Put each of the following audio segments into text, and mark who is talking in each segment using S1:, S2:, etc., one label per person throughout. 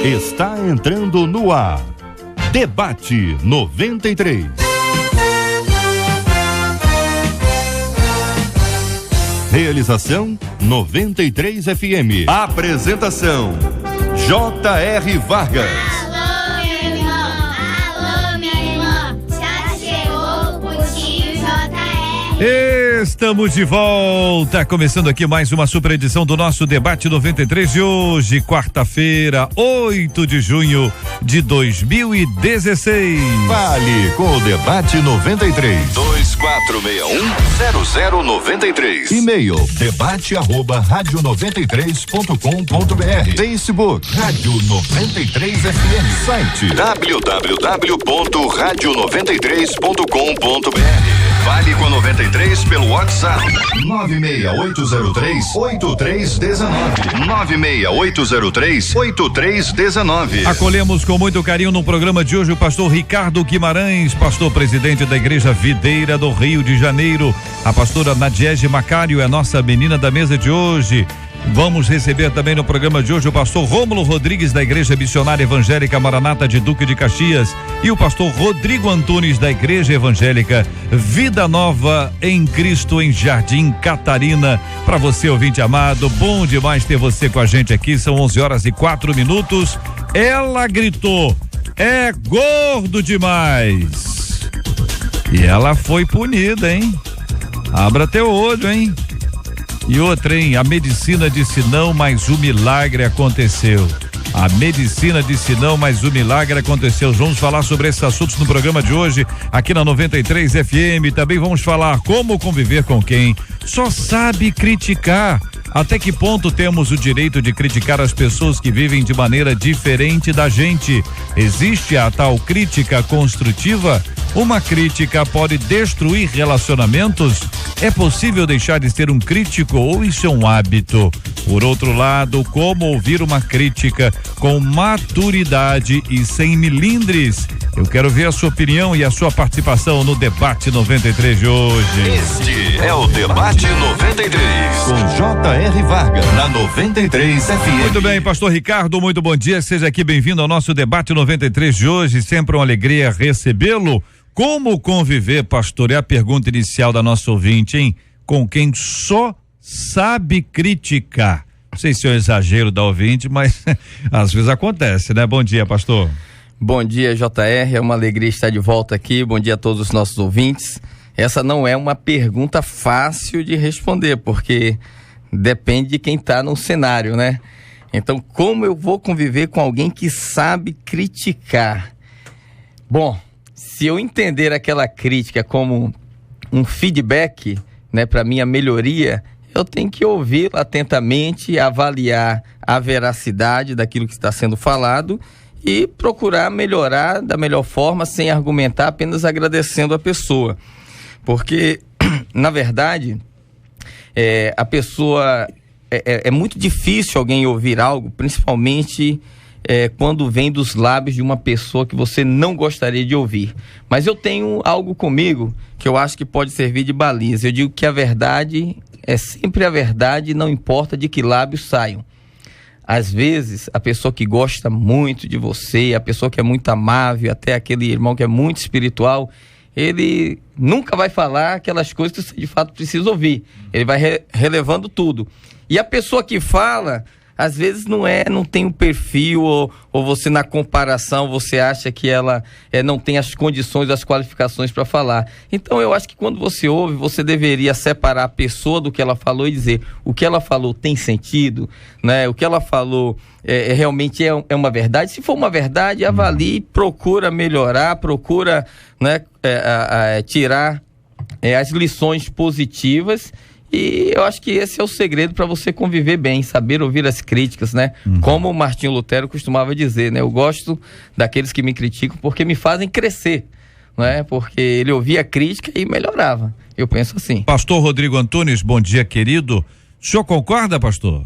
S1: Está entrando no ar. Debate 93. Realização 93 FM. Apresentação J.R. Vargas.
S2: Alô, meu irmão. Alô, minha irmã. Já chegou o tio J.R.
S3: Estamos de volta, começando aqui mais uma super edição do nosso Debate 93 de hoje, quarta-feira, 8 de junho de 2016.
S1: Fale com o Debate 93. 2461-0093. E-mail debate@radio93.com.br. Facebook Rádio 93 FM. Site www.radio93.com.br. Fale com a 93 pelo WhatsApp 96803-8319. 96803-8319.
S3: Acolhemos com muito carinho no programa de hoje o pastor Ricardo Guimarães, pastor presidente da Igreja Videira do Rio de Janeiro. A pastora Nadiege Macário é a nossa menina da mesa de hoje. Vamos receber também no programa de hoje o pastor Rômulo Rodrigues da Igreja Missionária Evangélica Maranata de Duque de Caxias e o pastor Rodrigo Antunes da Igreja Evangélica Vida Nova em Cristo em Jardim Catarina. Para você, ouvinte amado, bom demais ter você com a gente aqui. São 11h04. Ela gritou: é gordo demais. E ela foi punida, hein? Abra teu olho, hein? E outra, hein? A medicina disse não, mas o milagre aconteceu. A medicina disse não, mas o milagre aconteceu. Vamos falar sobre esses assuntos no programa de hoje, aqui na 93 FM. Também vamos falar como conviver com quem só sabe criticar. Até que ponto temos o direito de criticar as pessoas que vivem de maneira diferente da gente? Existe a tal crítica construtiva? Uma crítica pode destruir relacionamentos? É possível deixar de ser um crítico ou isso é um hábito? Por outro lado, como ouvir uma crítica com maturidade e sem milindres? Eu quero ver a sua opinião e a sua participação no Debate 93 de hoje.
S1: Este é o Debate 93 com J.R. Vargas na 93 FM.
S3: Muito bem, pastor Ricardo, muito bom dia. Seja aqui bem-vindo ao nosso Debate 93 de hoje. Sempre uma alegria recebê-lo. Como conviver, pastor? É a pergunta inicial da nossa ouvinte, hein? Com quem só sabe criticar. Não sei se é um exagero da ouvinte, mas às vezes acontece, né? Bom dia, pastor.
S4: Bom dia, JR, é uma alegria estar de volta aqui. Bom dia a todos os nossos ouvintes. Essa não é uma pergunta fácil de responder, porque depende de quem está no cenário, né? Então, como eu vou conviver com alguém que sabe criticar? Bom, se eu entender aquela crítica como um feedback, né, para minha melhoria, eu tenho que ouvi-la atentamente, avaliar a veracidade daquilo que está sendo falado e procurar melhorar da melhor forma, sem argumentar, apenas agradecendo a pessoa. Porque, na verdade, a pessoa... É muito difícil alguém ouvir algo, principalmente quando vem dos lábios de uma pessoa que você não gostaria de ouvir. Mas eu tenho algo comigo que eu acho que pode servir de baliza. Eu digo que a verdade é sempre a verdade, não importa de que lábios saiam. Às vezes, a pessoa que gosta muito de você, a pessoa que é muito amável, até aquele irmão que é muito espiritual, ele nunca vai falar aquelas coisas que você de fato precisa ouvir. Ele vai relevando tudo. E a pessoa que fala, às vezes não tem o perfil, ou você na comparação, você acha que ela não tem as condições, as qualificações para falar. Então eu acho que quando você ouve, você deveria separar a pessoa do que ela falou e dizer: o que ela falou tem sentido, né? O que ela falou realmente é uma verdade. Se for uma verdade, avalie, procura melhorar, procura, né, tirar as lições positivas. E eu acho que esse é o segredo para você conviver bem, saber ouvir as críticas, né? Como o Martinho Lutero costumava dizer, né? Eu gosto daqueles que me criticam porque me fazem crescer, né? Porque ele ouvia a crítica e melhorava. Eu penso assim.
S3: Pastor Rodrigo Antunes, bom dia, querido. O senhor concorda, pastor?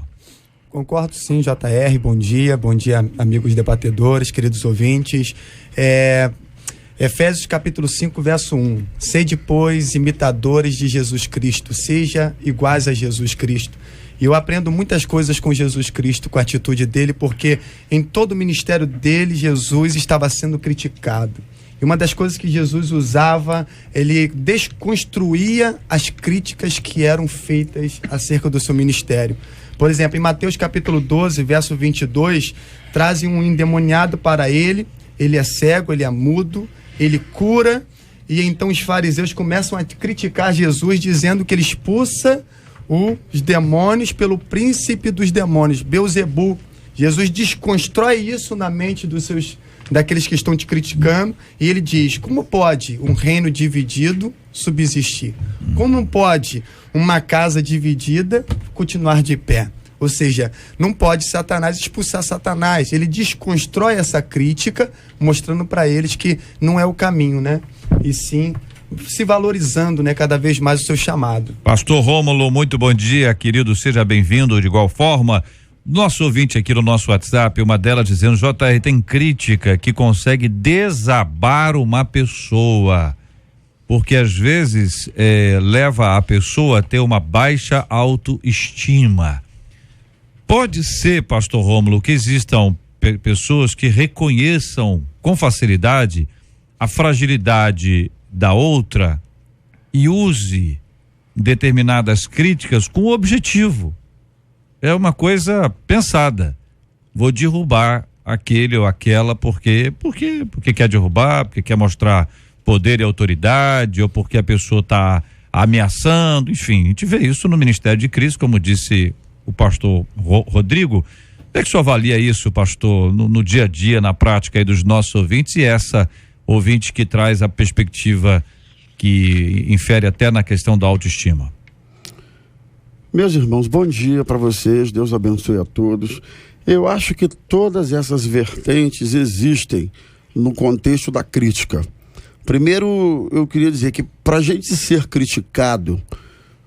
S5: Concordo sim, JR, bom dia, amigos debatedores, queridos ouvintes. Efésios capítulo 5, verso 1. Sede, pois, imitadores de Jesus Cristo, seja iguais a Jesus Cristo. E eu aprendo muitas coisas com Jesus Cristo, com a atitude dele, porque em todo o ministério dele, Jesus estava sendo criticado. E uma das coisas que Jesus usava, ele desconstruía as críticas que eram feitas acerca do seu ministério. Por exemplo, em Mateus capítulo 12, verso 22, trazem um endemoniado para ele é cego, ele é mudo, ele cura, e então os fariseus começam a criticar Jesus, dizendo que ele expulsa os demônios pelo príncipe dos demônios, Beelzebu. Jesus desconstrói isso na mente daqueles que estão te criticando, e ele diz: como pode um reino dividido subsistir? Como pode uma casa dividida continuar de pé? Ou seja, não pode Satanás expulsar Satanás. Ele desconstrói essa crítica, mostrando para eles que não é o caminho, né? E sim se valorizando, né, cada vez mais o seu chamado.
S3: Pastor Rômulo, muito bom dia, querido, seja bem-vindo. De igual forma, nosso ouvinte aqui no nosso WhatsApp, uma delas dizendo: JR, tem crítica que consegue desabar uma pessoa, porque às vezes leva a pessoa a ter uma baixa autoestima. Pode ser, pastor Rômulo, que existam pessoas que reconheçam com facilidade a fragilidade da outra e use determinadas críticas com objetivo. É uma coisa pensada. Vou derrubar aquele ou aquela porque quer derrubar, porque quer mostrar poder e autoridade, ou porque a pessoa está ameaçando, enfim. A gente vê isso no Ministério de Cristo, como disse o pastor Rodrigo. Como é que o senhor avalia isso, pastor, no dia a dia, na prática aí dos nossos ouvintes, e essa ouvinte que traz a perspectiva que infere até na questão da autoestima?
S6: Meus irmãos, bom dia para vocês, Deus abençoe a todos. Eu acho que todas essas vertentes existem no contexto da crítica. Primeiro, eu queria dizer que para a gente ser criticado,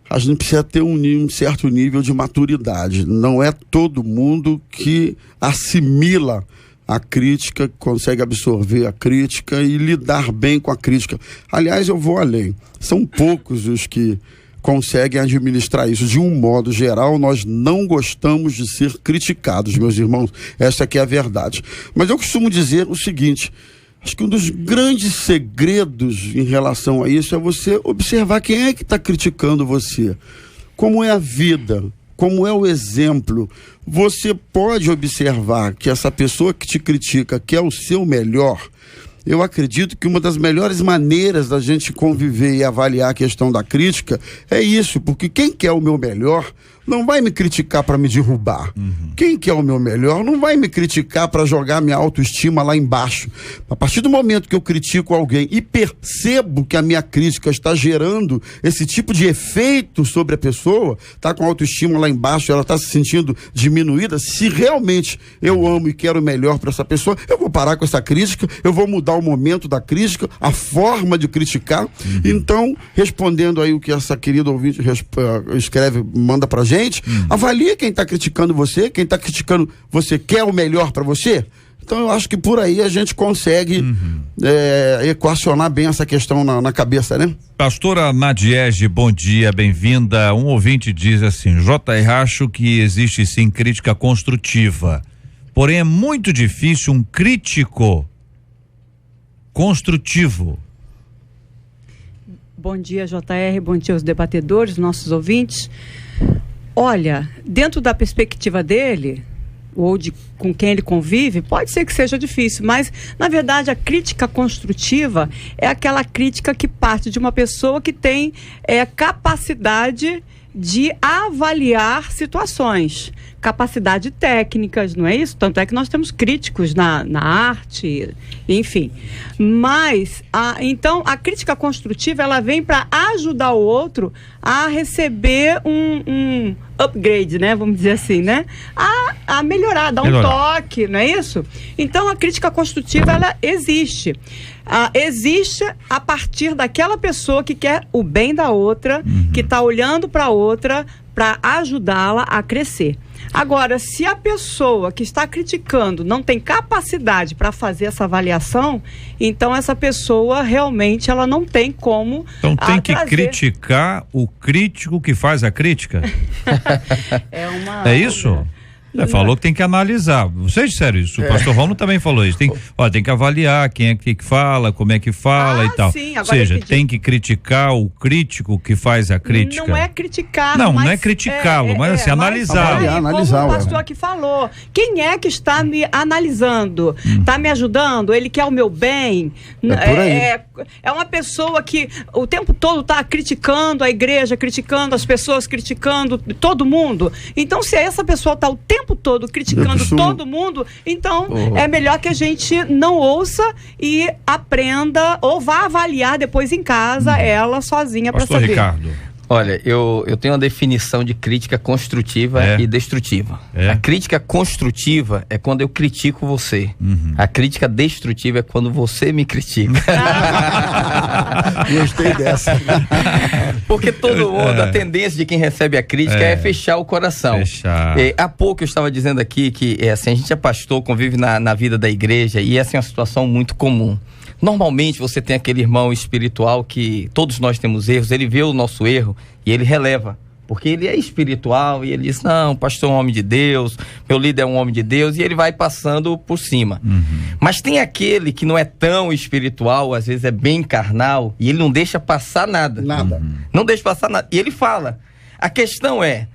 S6: a gente precisa ter um certo nível de maturidade. Não é todo mundo que assimila a crítica, consegue absorver a crítica e lidar bem com a crítica. Aliás, eu vou além. São poucos os que conseguem administrar isso. De um modo geral, nós não gostamos de ser criticados, meus irmãos. Essa aqui é a verdade. Mas eu costumo dizer o seguinte: acho que um dos grandes segredos em relação a isso é você observar quem é que está criticando você. Como é a vida, como é o exemplo. Você pode observar que essa pessoa que te critica quer o seu melhor. Eu acredito que uma das melhores maneiras da gente conviver e avaliar a questão da crítica é isso, porque quem quer o meu melhor não vai me criticar para me derrubar. Quem quer o meu melhor não vai me criticar para jogar minha autoestima lá embaixo. A partir do momento que eu critico alguém e percebo que a minha crítica está gerando esse tipo de efeito sobre a pessoa, está com a autoestima lá embaixo, ela está se sentindo diminuída, se realmente eu amo e quero o melhor para essa pessoa, eu vou parar com essa crítica, eu vou mudar o momento da crítica, a forma de criticar. Então, respondendo aí o que essa querida ouvinte escreve, manda pra gente, avalie quem está criticando você, quem está criticando você quer o melhor para você. Então eu acho que por aí a gente consegue equacionar bem essa questão na cabeça, né?
S3: Pastora Nadiege, bom dia, bem-vinda. Um ouvinte diz assim: JR, acho que existe sim crítica construtiva, porém é muito difícil um crítico construtivo.
S7: Bom dia, JR, bom dia aos debatedores, nossos ouvintes. Olha, dentro da perspectiva dele, ou com quem ele convive, pode ser que seja difícil, mas, na verdade, a crítica construtiva é aquela crítica que parte de uma pessoa que tem capacidade de avaliar situações, capacidade técnicas, não é isso? Tanto é que nós temos críticos na arte, enfim. Mas, então, a crítica construtiva, ela vem para ajudar o outro a receber um upgrade, né? Vamos dizer assim, né? A melhorar, dar um toque, não é isso? Então, a crítica construtiva, ela existe. Existe a partir daquela pessoa que quer o bem da outra, que está olhando para a outra para ajudá-la a crescer. Agora, se a pessoa que está criticando não tem capacidade para fazer essa avaliação, então essa pessoa realmente ela não tem como.
S3: Então tem que
S7: trazer.
S3: criticar o crítico que faz a crítica? É isso? Falou que tem que analisar. Vocês disseram isso. O pastor Romulo também falou isso. Tem que avaliar quem é que fala, como é que fala e tal.
S7: Sim,
S3: ou seja, tem que criticar o crítico que faz a crítica.
S7: Não é criticar.
S3: Não é criticá-lo, mas assim, analisar.
S6: Analisar.
S7: Como o pastor aqui falou, quem é que está me analisando? Está me ajudando? Ele quer o meu bem? É uma pessoa que o tempo todo está criticando a igreja, criticando as pessoas, criticando todo mundo. Então, se essa pessoa está o tempo todo criticando todo mundo, então é melhor que a gente não ouça e aprenda ou vá avaliar depois em casa ela sozinha para saber.
S3: Ricardo.
S4: Olha, eu tenho uma definição de crítica construtiva e destrutiva. A crítica construtiva é quando eu critico você. A crítica destrutiva é quando você me critica.
S6: Gostei dessa.
S4: Porque todo mundo, a tendência de quem recebe a crítica é fechar o coração. Há pouco eu estava dizendo aqui que assim, a gente é pastor, convive na vida da igreja e essa é uma situação muito comum. Normalmente você tem aquele irmão espiritual que todos nós temos erros, ele vê o nosso erro e ele releva, porque ele é espiritual e ele diz, não, o pastor é um homem de Deus, meu líder é um homem de Deus, e ele vai passando por cima. Mas tem aquele que não é tão espiritual, às vezes é bem carnal, e ele não deixa passar nada. Não deixa passar nada. E ele fala. A questão é,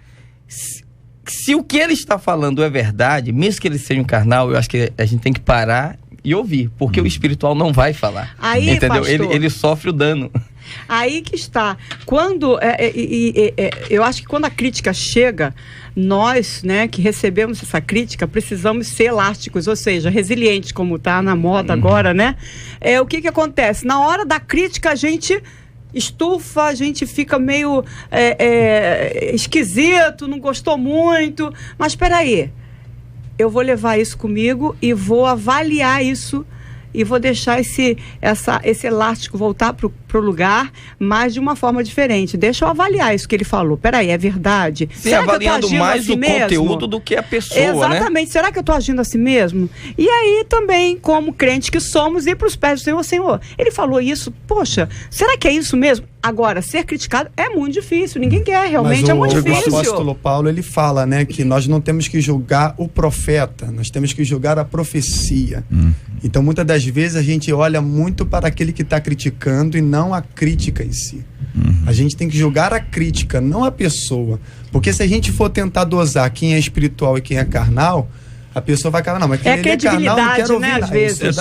S4: se o que ele está falando é verdade, mesmo que ele seja um carnal, eu acho que a gente tem que parar e ouvir, porque o espiritual não vai falar.
S7: Aí,
S4: entendeu?
S7: pastor,
S4: ele sofre o dano.
S7: Aí que está. Quando eu acho que quando a crítica chega, nós, né, que recebemos essa crítica, precisamos ser elásticos, ou seja, resilientes, como está na moda agora, né? O que acontece? Na hora da crítica, a gente estufa, a gente fica meio esquisito, não gostou muito, mas espera aí. Eu vou levar isso comigo e vou avaliar isso e vou deixar esse elástico voltar pro lugar, mas de uma forma diferente. Deixa eu avaliar isso que ele falou. Peraí, é verdade?
S4: Sim, avaliando mais o conteúdo do que a pessoa,
S7: exatamente, né? Será que eu estou agindo assim mesmo? E aí também, como crente que somos, ir para os pés do Senhor. Senhor, ele falou isso, poxa, será que é isso mesmo? Agora, ser criticado é muito difícil, ninguém quer, realmente é muito difícil.
S5: O apóstolo Paulo, ele fala, né, que nós não temos que julgar o profeta, nós temos que julgar a profecia. Então, muitas das vezes, a gente olha muito para aquele que está criticando e não a crítica em si. A gente tem que julgar a crítica, não a pessoa. Porque se a gente for tentar dosar quem é espiritual e quem é carnal, a pessoa vai acabar, não, mas quem é carnal, não quero ouvir,
S7: né, às vezes.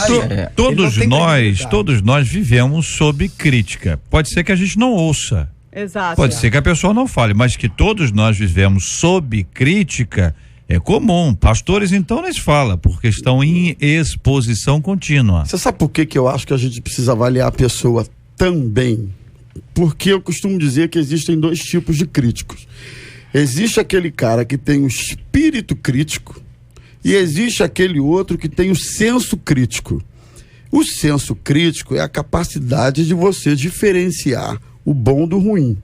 S3: Todos nós vivemos sob crítica. Pode ser que a gente não ouça.
S7: Exato.
S3: Pode ser que a pessoa não fale, mas que todos nós vivemos sob crítica é comum. Pastores, então, eles falam, porque estão em exposição contínua.
S6: Você sabe por que eu acho que a gente precisa avaliar a pessoa também? Porque eu costumo dizer que existem dois tipos de críticos. Existe aquele cara que tem o espírito crítico e existe aquele outro que tem o senso crítico. O senso crítico é a capacidade de você diferenciar o bom do ruim,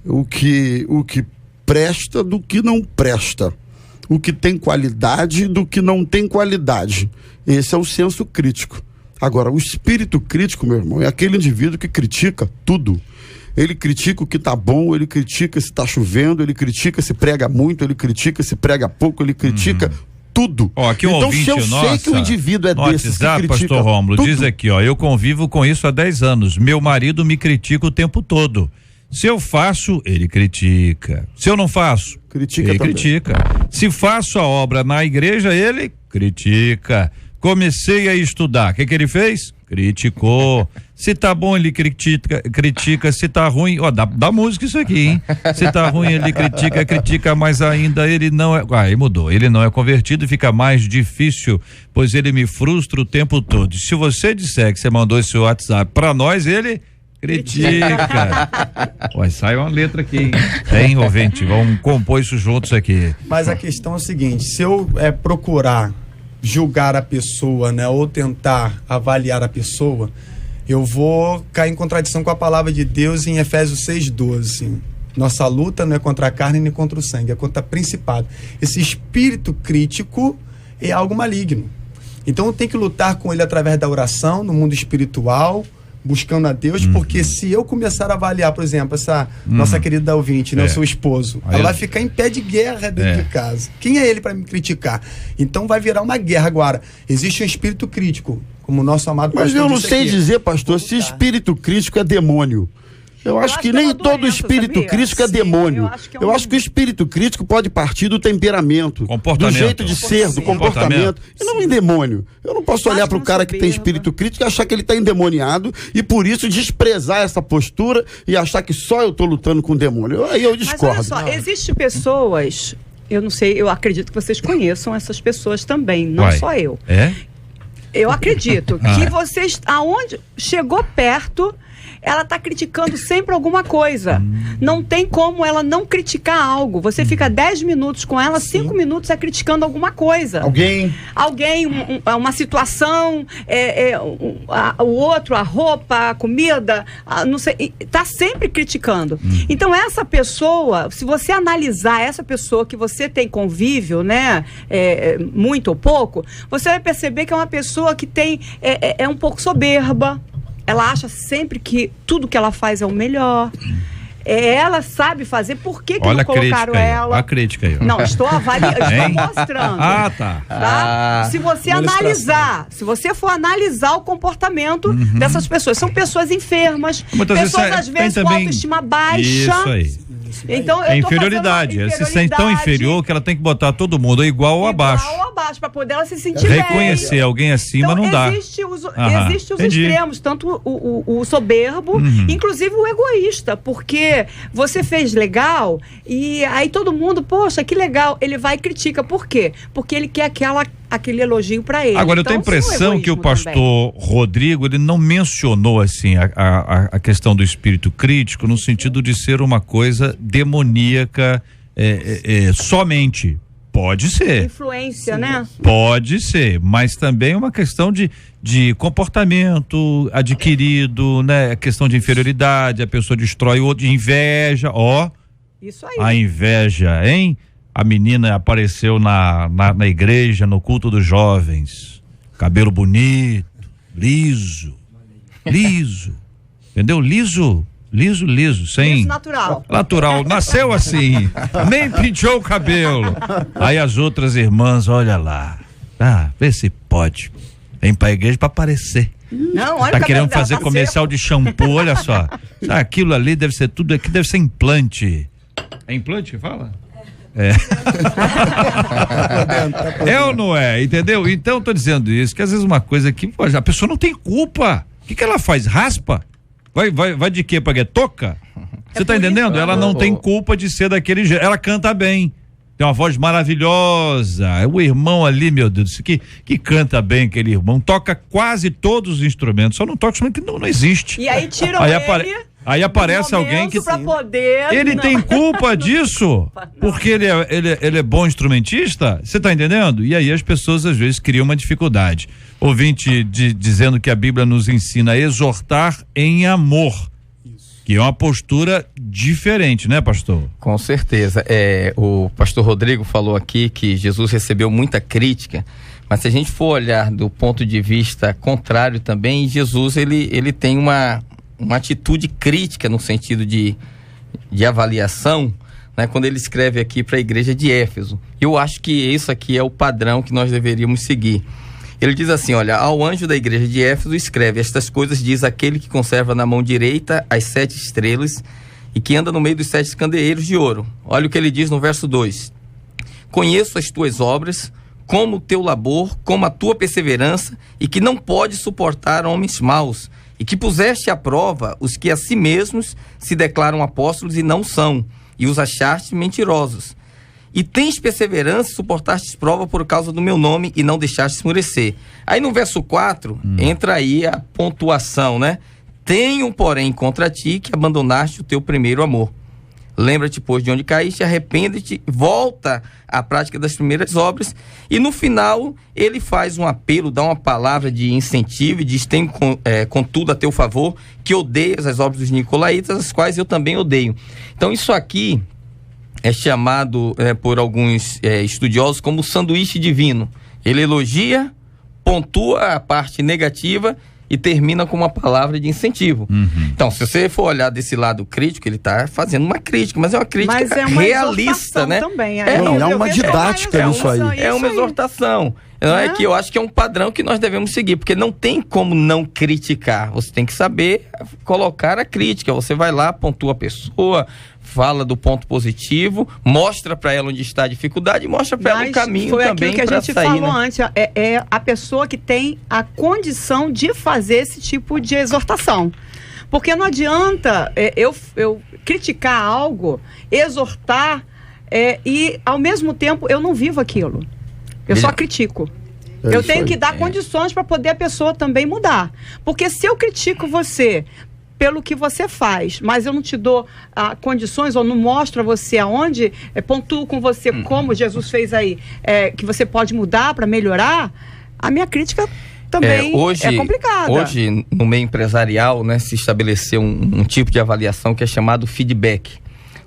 S6: o que presta do que não presta, o que tem qualidade do que não tem qualidade. Esse é o senso crítico. Agora, o espírito crítico, meu irmão, é aquele indivíduo que critica tudo. Ele critica o que está bom, ele critica se está chovendo, ele critica se prega muito, ele critica se prega pouco, ele critica tudo.
S3: Aqui
S6: então, se eu sei que o indivíduo é desse,
S3: WhatsApp, pastor Rômulo, diz aqui, eu convivo com isso há 10 anos. Meu marido me critica o tempo todo. Se eu faço, ele critica. Se eu não faço, ele critica. Se faço a obra na igreja, ele critica. Comecei a estudar. O que ele fez? Criticou. Se tá bom, ele critica. Se tá ruim, dá música isso aqui, hein? Se tá ruim, ele critica, mas ainda ele não é. Aí mudou. Ele não é convertido e fica mais difícil, pois ele me frustra o tempo todo. Se você disser que você mandou esse WhatsApp pra nós, ele critica. Sai uma letra aqui, hein, ouvinte? Vamos compor isso juntos aqui.
S5: Mas a questão é o seguinte: se eu procurar julgar a pessoa, né, ou tentar avaliar a pessoa, eu vou cair em contradição com a palavra de Deus em Efésios 6:12. Nossa luta não é contra a carne nem contra o sangue, é contra principado. Esse espírito crítico é algo maligno. Então tem que lutar com ele através da oração, no mundo espiritual, buscando a Deus, porque se eu começar a avaliar, por exemplo, essa nossa querida ouvinte, né, o seu esposo, ela vai ficar em pé de guerra dentro de casa. Quem é ele para me criticar? Então vai virar uma guerra agora. Existe um espírito crítico, como o nosso amado pastor.
S6: Mas eu não sei
S5: aqui.
S6: dizer, pastor, se espírito crítico é demônio. Eu acho que nem todo espírito crítico é demônio. Eu acho que o espírito crítico pode partir do temperamento, do jeito de ser, do comportamento, e não em demônio. Eu não posso olhar para o cara que tem espírito crítico e achar que ele está endemoniado e por isso desprezar essa postura e achar que só eu estou lutando com o demônio. Aí eu discordo.
S7: Mas olha só, existem pessoas, eu não sei, eu acredito que vocês conheçam essas pessoas também, não só eu.
S3: É?
S7: Eu acredito que vocês, aonde chegou perto, ela está criticando sempre alguma coisa. Não tem como ela não criticar algo. Você fica 10 minutos com ela, 5 minutos é criticando alguma coisa.
S6: Alguém,
S7: uma situação, o outro, a roupa, a comida, não sei, está sempre criticando. Então essa pessoa, se você analisar essa pessoa que você tem convívio, né, muito ou pouco, você vai perceber que é uma pessoa que tem, é um pouco soberba. Ela acha sempre que tudo que ela faz é o melhor. Ela sabe fazer. Por que não colocaram ela?
S3: Olha a crítica aí.
S7: Não, estou avaliando, estou mostrando.
S3: Tá.
S7: Se você analisar, se você for analisar o comportamento dessas pessoas, são pessoas enfermas, pessoas às vezes com autoestima baixa.
S3: Isso aí.
S7: Então,
S3: é inferioridade. Se sente tão inferior que ela tem que botar todo mundo igual ou abaixo.
S7: Igual ou abaixo, para poder ela se sentir bem.
S3: Reconhecer alguém acima
S7: então,
S3: não dá.
S7: Existe os extremos, tanto o soberbo, inclusive o egoísta, porque você fez legal e aí todo mundo, poxa, que legal, ele vai e critica. Por quê? Porque ele quer aquele elogio para ele.
S3: Agora, eu tenho a impressão que o pastor Rodrigo, ele não mencionou assim a questão do espírito crítico no sentido de ser uma coisa demoníaca somente. Pode ser.
S7: Influência, né?
S3: Pode ser, mas também uma questão de comportamento adquirido, né? Questão de inferioridade, a pessoa destrói o outro, de inveja,
S7: Isso aí.
S3: A inveja, hein? A menina apareceu na igreja, no culto dos jovens. Cabelo bonito, liso. Entendeu? Liso, sem...
S7: Liso natural.
S3: Natural, nasceu assim, nem pintou o cabelo. Aí as outras irmãs, olha lá. Vê se pode. Vem pra igreja pra aparecer.
S7: Não, olha
S3: tá querendo fazer comercial de shampoo, olha só. Aquilo ali deve ser tudo, aqui deve ser implante. É implante que fala? É ou não é? Entendeu? Então tô dizendo isso, que às vezes uma coisa que a pessoa não tem culpa. O que ela faz? Raspa? Vai de quê? Pra toca? Você tá entendendo? Ela não tem culpa de ser daquele jeito. Ela canta bem. Tem uma voz maravilhosa. O irmão ali, meu Deus, que canta bem aquele irmão. Toca quase todos os instrumentos. Só não toca o instrumento que não existe.
S7: E aí tiram
S3: Aí aparece alguém que ele tem culpa disso, porque ele é bom instrumentista, você tá entendendo? E aí as pessoas às vezes criam uma dificuldade. Ouvinte dizendo que a Bíblia nos ensina a exortar em amor, que é uma postura diferente, né, pastor?
S4: Com certeza. O pastor Rodrigo falou aqui que Jesus recebeu muita crítica, mas se a gente for olhar do ponto de vista contrário também, Jesus ele tem uma atitude crítica no sentido de avaliação, né, quando ele escreve aqui para a igreja de Éfeso. Eu acho que isso aqui é o padrão que nós deveríamos seguir. Ele diz assim, olha, ao anjo da igreja de Éfeso escreve: estas coisas diz aquele que conserva na mão direita as 7 estrelas e que anda no meio dos 7 candeeiros de ouro. Olha o que ele diz no verso 2: conheço as tuas obras, como o teu labor, como a tua perseverança, e que não pode suportar homens maus, e que puseste à prova os que a si mesmos se declaram apóstolos e não são, e os achaste mentirosos. E tens perseverança e suportastes prova por causa do meu nome e não deixaste esmurecer. Aí no verso 4, entra aí a pontuação, né? Tenho, porém, contra ti que abandonaste o teu primeiro amor. lembra-te, pois, de onde caíste, arrepende-te, volta à prática das primeiras obras. E no final, ele faz um apelo, dá uma palavra de incentivo e diz: tem contudo a teu favor, que odeias as obras dos nicolaítas, as quais eu também odeio. Então, isso aqui é chamado por alguns estudiosos como sanduíche divino. Ele elogia, pontua a parte negativa e termina com uma palavra de incentivo. Então, se você for olhar desse lado crítico, ele está fazendo uma crítica, mas é uma crítica realista, né?
S7: Também.
S6: É uma didática nisso aí.
S4: É uma exortação. É que eu acho que é um padrão que nós devemos seguir, porque não tem como não criticar. Você tem que saber colocar a crítica. Você vai lá, pontua a pessoa, fala do ponto positivo, mostra para ela onde está a dificuldade e mostra para ela o caminho também para sair. Foi aquilo que a gente falou antes, é a pessoa que tem a condição de fazer esse tipo de exortação. Porque não adianta eu criticar algo, exortar, e ao mesmo tempo eu não vivo aquilo. Eu só critico. Eu tenho que dar condições para poder a pessoa também mudar. Porque se eu critico você pelo que você faz, mas eu não te dou condições ou não mostro a você aonde, pontuo com você como Jesus fez aí, que você pode mudar para melhorar, a minha crítica também é complicada. Hoje, no meio empresarial, né, se estabeleceu um tipo de avaliação que é chamado feedback.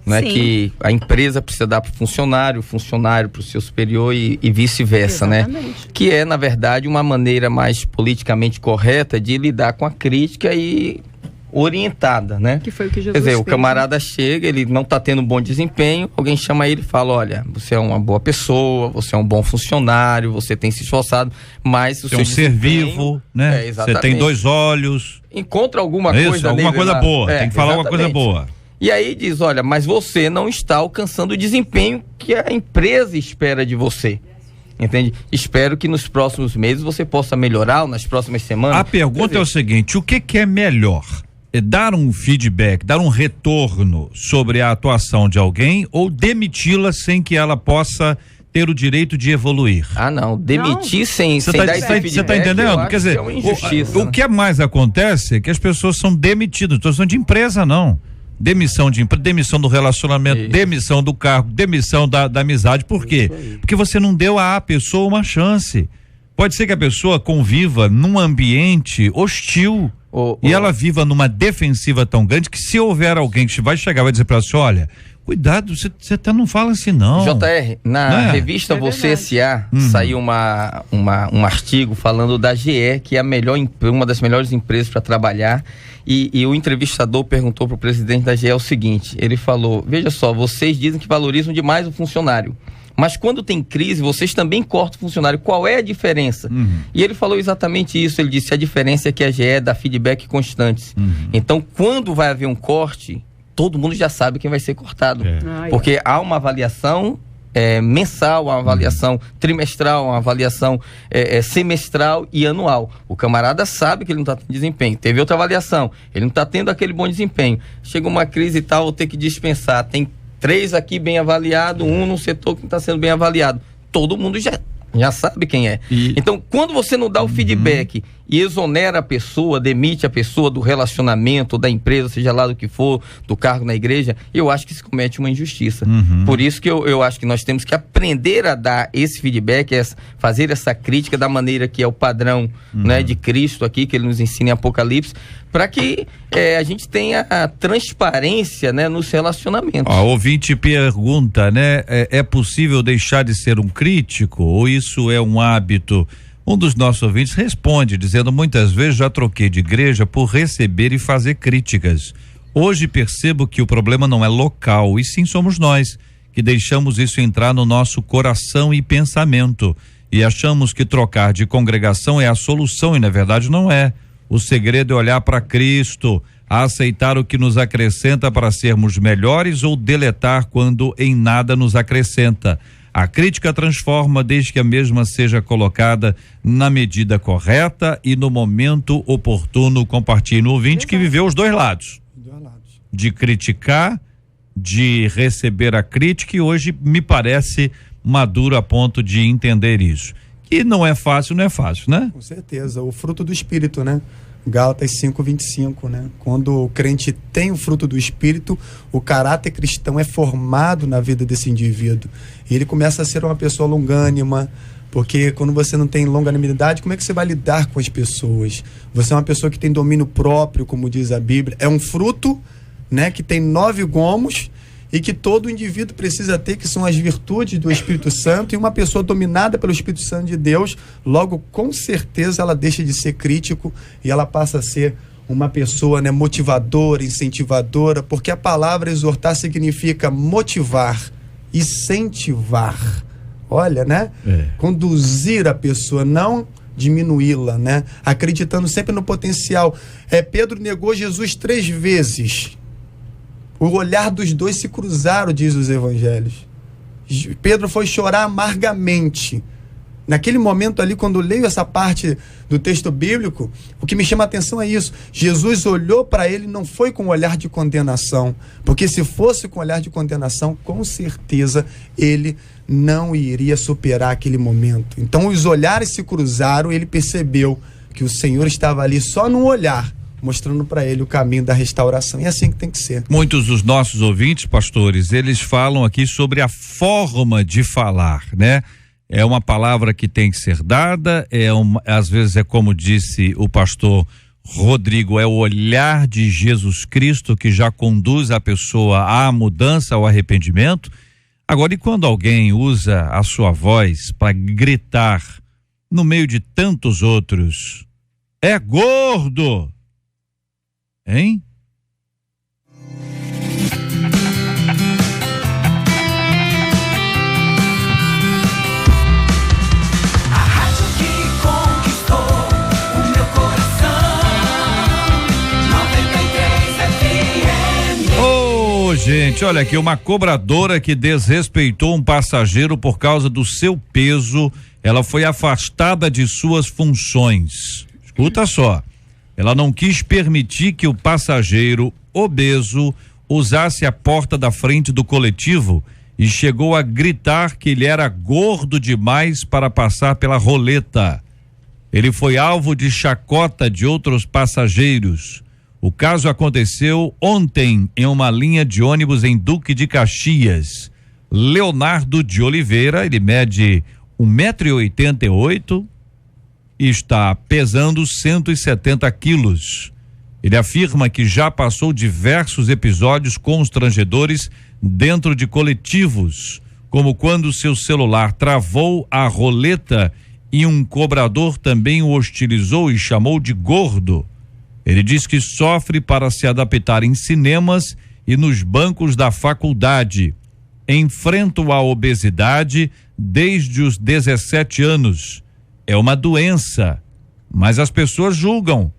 S4: Não é que a empresa precisa dar para o funcionário para o seu superior e vice-versa, né? Que é, na verdade, uma maneira mais politicamente correta de lidar com a crítica e orientada, né? Que foi o que Jesus fez. Quer dizer, o camarada chega, ele não está tendo um bom desempenho, alguém chama ele e fala: olha, você é uma boa pessoa, você é um bom funcionário, você tem se esforçado, mas o seu
S3: ser vivo, né? Você tem 2 olhos.
S4: Encontra alguma coisa
S3: alguma coisa boa, tem que falar uma coisa boa.
S4: E aí diz: olha, mas você não está alcançando o desempenho que a empresa espera de você. Entende? Espero que nos próximos meses você possa melhorar, ou nas próximas semanas.
S3: A pergunta é o seguinte: o que é melhor? É dar um feedback, dar um retorno sobre a atuação de alguém ou demiti-la sem que ela possa ter o direito de evoluir?
S4: Não, demitir sem dar esse feedback. Você
S3: está entendendo? Quer dizer, o que mais acontece é que as pessoas são demitidas, não estou de empresa, não. Demissão de empresa, demissão do relacionamento, demissão do cargo, demissão da amizade. Por quê? Porque você não deu à pessoa uma chance. Pode ser que a pessoa conviva num ambiente hostil e ela viva numa defensiva tão grande que, se houver alguém que vai chegar, vai dizer para ela: olha, cuidado, você até não fala assim, não.
S4: JR, na revista Você S.A. saiu um artigo falando da GE, que é uma das melhores empresas para trabalhar, e o entrevistador perguntou para o presidente da GE o seguinte: ele falou: veja só, vocês dizem que valorizam demais o funcionário, mas quando tem crise, vocês também cortam o funcionário. Qual é a diferença? E ele falou exatamente isso. Ele disse: a diferença é que a GE dá feedback constantes. Então, quando vai haver um corte, todo mundo já sabe quem vai ser cortado. Porque há uma avaliação mensal, uma avaliação trimestral, uma avaliação semestral e anual. O camarada sabe que ele não está tendo desempenho. Teve outra avaliação, ele não está tendo aquele bom desempenho. Chega uma crise e tal, vou ter que dispensar. Tem 3 aqui bem avaliado, 1 num setor que não está sendo bem avaliado. Todo mundo já sabe quem é. Então, quando você não dá o feedback e exonera a pessoa, demite a pessoa do relacionamento, da empresa, seja lá do que for, do cargo na igreja, eu acho que se comete uma injustiça. Por isso que eu acho que nós temos que aprender a dar esse feedback, fazer essa crítica da maneira que é o padrão, né, de Cristo aqui, que ele nos ensina em Apocalipse, para que a gente tenha a transparência, né, nos relacionamentos.
S3: O ouvinte pergunta, né, é possível deixar de ser um crítico ou isso é um hábito? Um dos nossos ouvintes responde dizendo: muitas vezes já troquei de igreja por receber e fazer críticas. Hoje percebo que o problema não é local, e sim somos nós, que deixamos isso entrar no nosso coração e pensamento, e achamos que trocar de congregação é a solução, e na verdade não é. O segredo é olhar para Cristo, aceitar o que nos acrescenta para sermos melhores ou deletar quando em nada nos acrescenta. A crítica transforma desde que a mesma seja colocada na medida correta e no momento oportuno. Compartilhe no ouvinte que viveu os dois lados. De criticar, de receber a crítica, e hoje me parece maduro a ponto de entender isso. E não é fácil, né?
S5: Com certeza, o fruto do Espírito, né? Gálatas 5:25, né? Quando o crente tem o fruto do Espírito, o caráter cristão é formado na vida desse indivíduo. E ele começa a ser uma pessoa longânima, porque quando você não tem longanimidade, como é que você vai lidar com as pessoas? Você é uma pessoa que tem domínio próprio, como diz a Bíblia. É um fruto, né, que tem 9 gomos e que todo indivíduo precisa ter, que são as virtudes do Espírito Santo. E uma pessoa dominada pelo Espírito Santo de Deus, logo, com certeza, ela deixa de ser crítico e ela passa a ser uma pessoa, né, motivadora, incentivadora, porque a palavra exortar significa motivar, incentivar. Olha, né? Conduzir a pessoa, não diminuí-la, né? Acreditando sempre no potencial. Pedro negou Jesus 3 vezes. O olhar dos dois se cruzaram, diz os evangelhos. Pedro foi chorar amargamente. Naquele momento ali, quando eu leio essa parte do texto bíblico, o que me chama a atenção é isso. Jesus olhou para ele, não foi com um olhar de condenação, porque se fosse com um olhar de condenação, com certeza ele não iria superar aquele momento. Então os olhares se cruzaram, ele percebeu que o Senhor estava ali só no olhar, mostrando para ele o caminho da restauração. E é assim que tem que ser.
S3: Muitos dos nossos ouvintes, pastores, eles falam aqui sobre a forma de falar, né? É uma palavra que tem que ser dada, às vezes é como disse o pastor Rodrigo, é o olhar de Jesus Cristo que já conduz a pessoa à mudança, ao arrependimento. Agora, e quando alguém usa a sua voz para gritar no meio de tantos outros, é gordo, hein? Gente, olha aqui, uma cobradora que desrespeitou um passageiro por causa do seu peso, ela foi afastada de suas funções. Escuta só, ela não quis permitir que o passageiro obeso usasse a porta da frente do coletivo e chegou a gritar que ele era gordo demais para passar pela roleta. Ele foi alvo de chacota de outros passageiros. O caso aconteceu ontem em uma linha de ônibus em Duque de Caxias. Leonardo de Oliveira, ele mede 1,88 m e está pesando 170 quilos. Ele afirma que já passou diversos episódios constrangedores dentro de coletivos, como quando seu celular travou a roleta e um cobrador também o hostilizou e chamou de gordo. Ele diz que sofre para se adaptar em cinemas e nos bancos da faculdade. Enfrenta a obesidade desde os 17 anos. É uma doença, mas as pessoas julgam.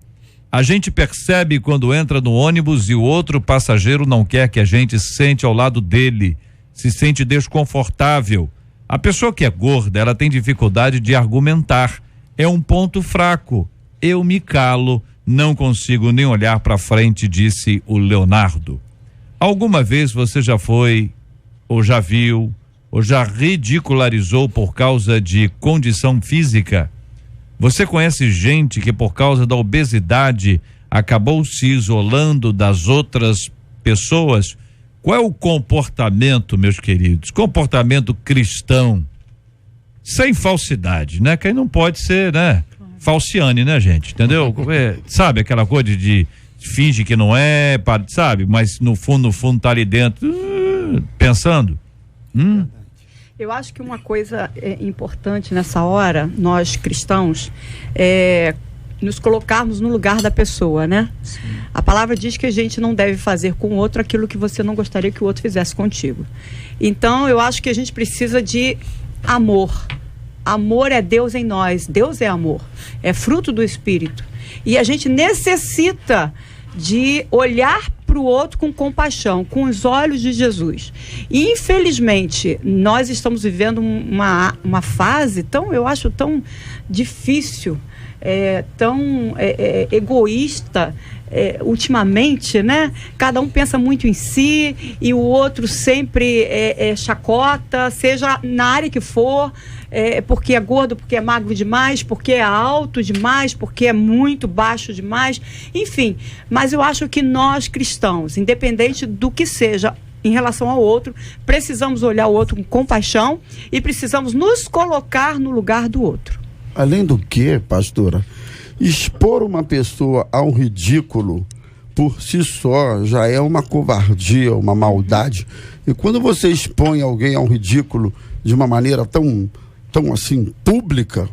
S3: A gente percebe quando entra no ônibus e o outro passageiro não quer que a gente sente ao lado dele, se sente desconfortável. A pessoa que é gorda, ela tem dificuldade de argumentar. É um ponto fraco. Eu me calo. Não consigo nem olhar para frente, disse o Leonardo. Alguma vez você já foi, ou já viu, ou já ridicularizou por causa de condição física? Você conhece gente que por causa da obesidade acabou se isolando das outras pessoas? Qual é o comportamento, meus queridos? Comportamento cristão, sem falsidade, né? Quem não pode ser, né? Falciane, né, gente? Entendeu? Sabe aquela coisa de finge que não é, sabe? Mas no fundo tá ali dentro, pensando.
S7: Eu acho que uma coisa importante nessa hora, nós cristãos, é nos colocarmos no lugar da pessoa, né? Sim. A palavra diz que a gente não deve fazer com o outro aquilo que você não gostaria que o outro fizesse contigo. Então, eu acho que a gente precisa de amor. Amor é Deus em nós, Deus é amor, é fruto do Espírito. E a gente necessita de olhar para o outro com compaixão, com os olhos de Jesus. E infelizmente, nós estamos vivendo uma fase eu acho tão difícil, tão egoísta, ultimamente, né? Cada um pensa muito em si e o outro sempre chacota, seja na área que for, porque é gordo, porque é magro demais, porque é alto demais, porque é muito baixo demais, enfim. Mas eu acho que nós cristãos, independente do que seja em relação ao outro, precisamos olhar o outro com compaixão e precisamos nos colocar no lugar do outro.
S6: Além do que, pastora, expor uma pessoa ao ridículo por si só já é uma covardia, uma maldade. E quando você expõe alguém ao ridículo de uma maneira tão assim pública,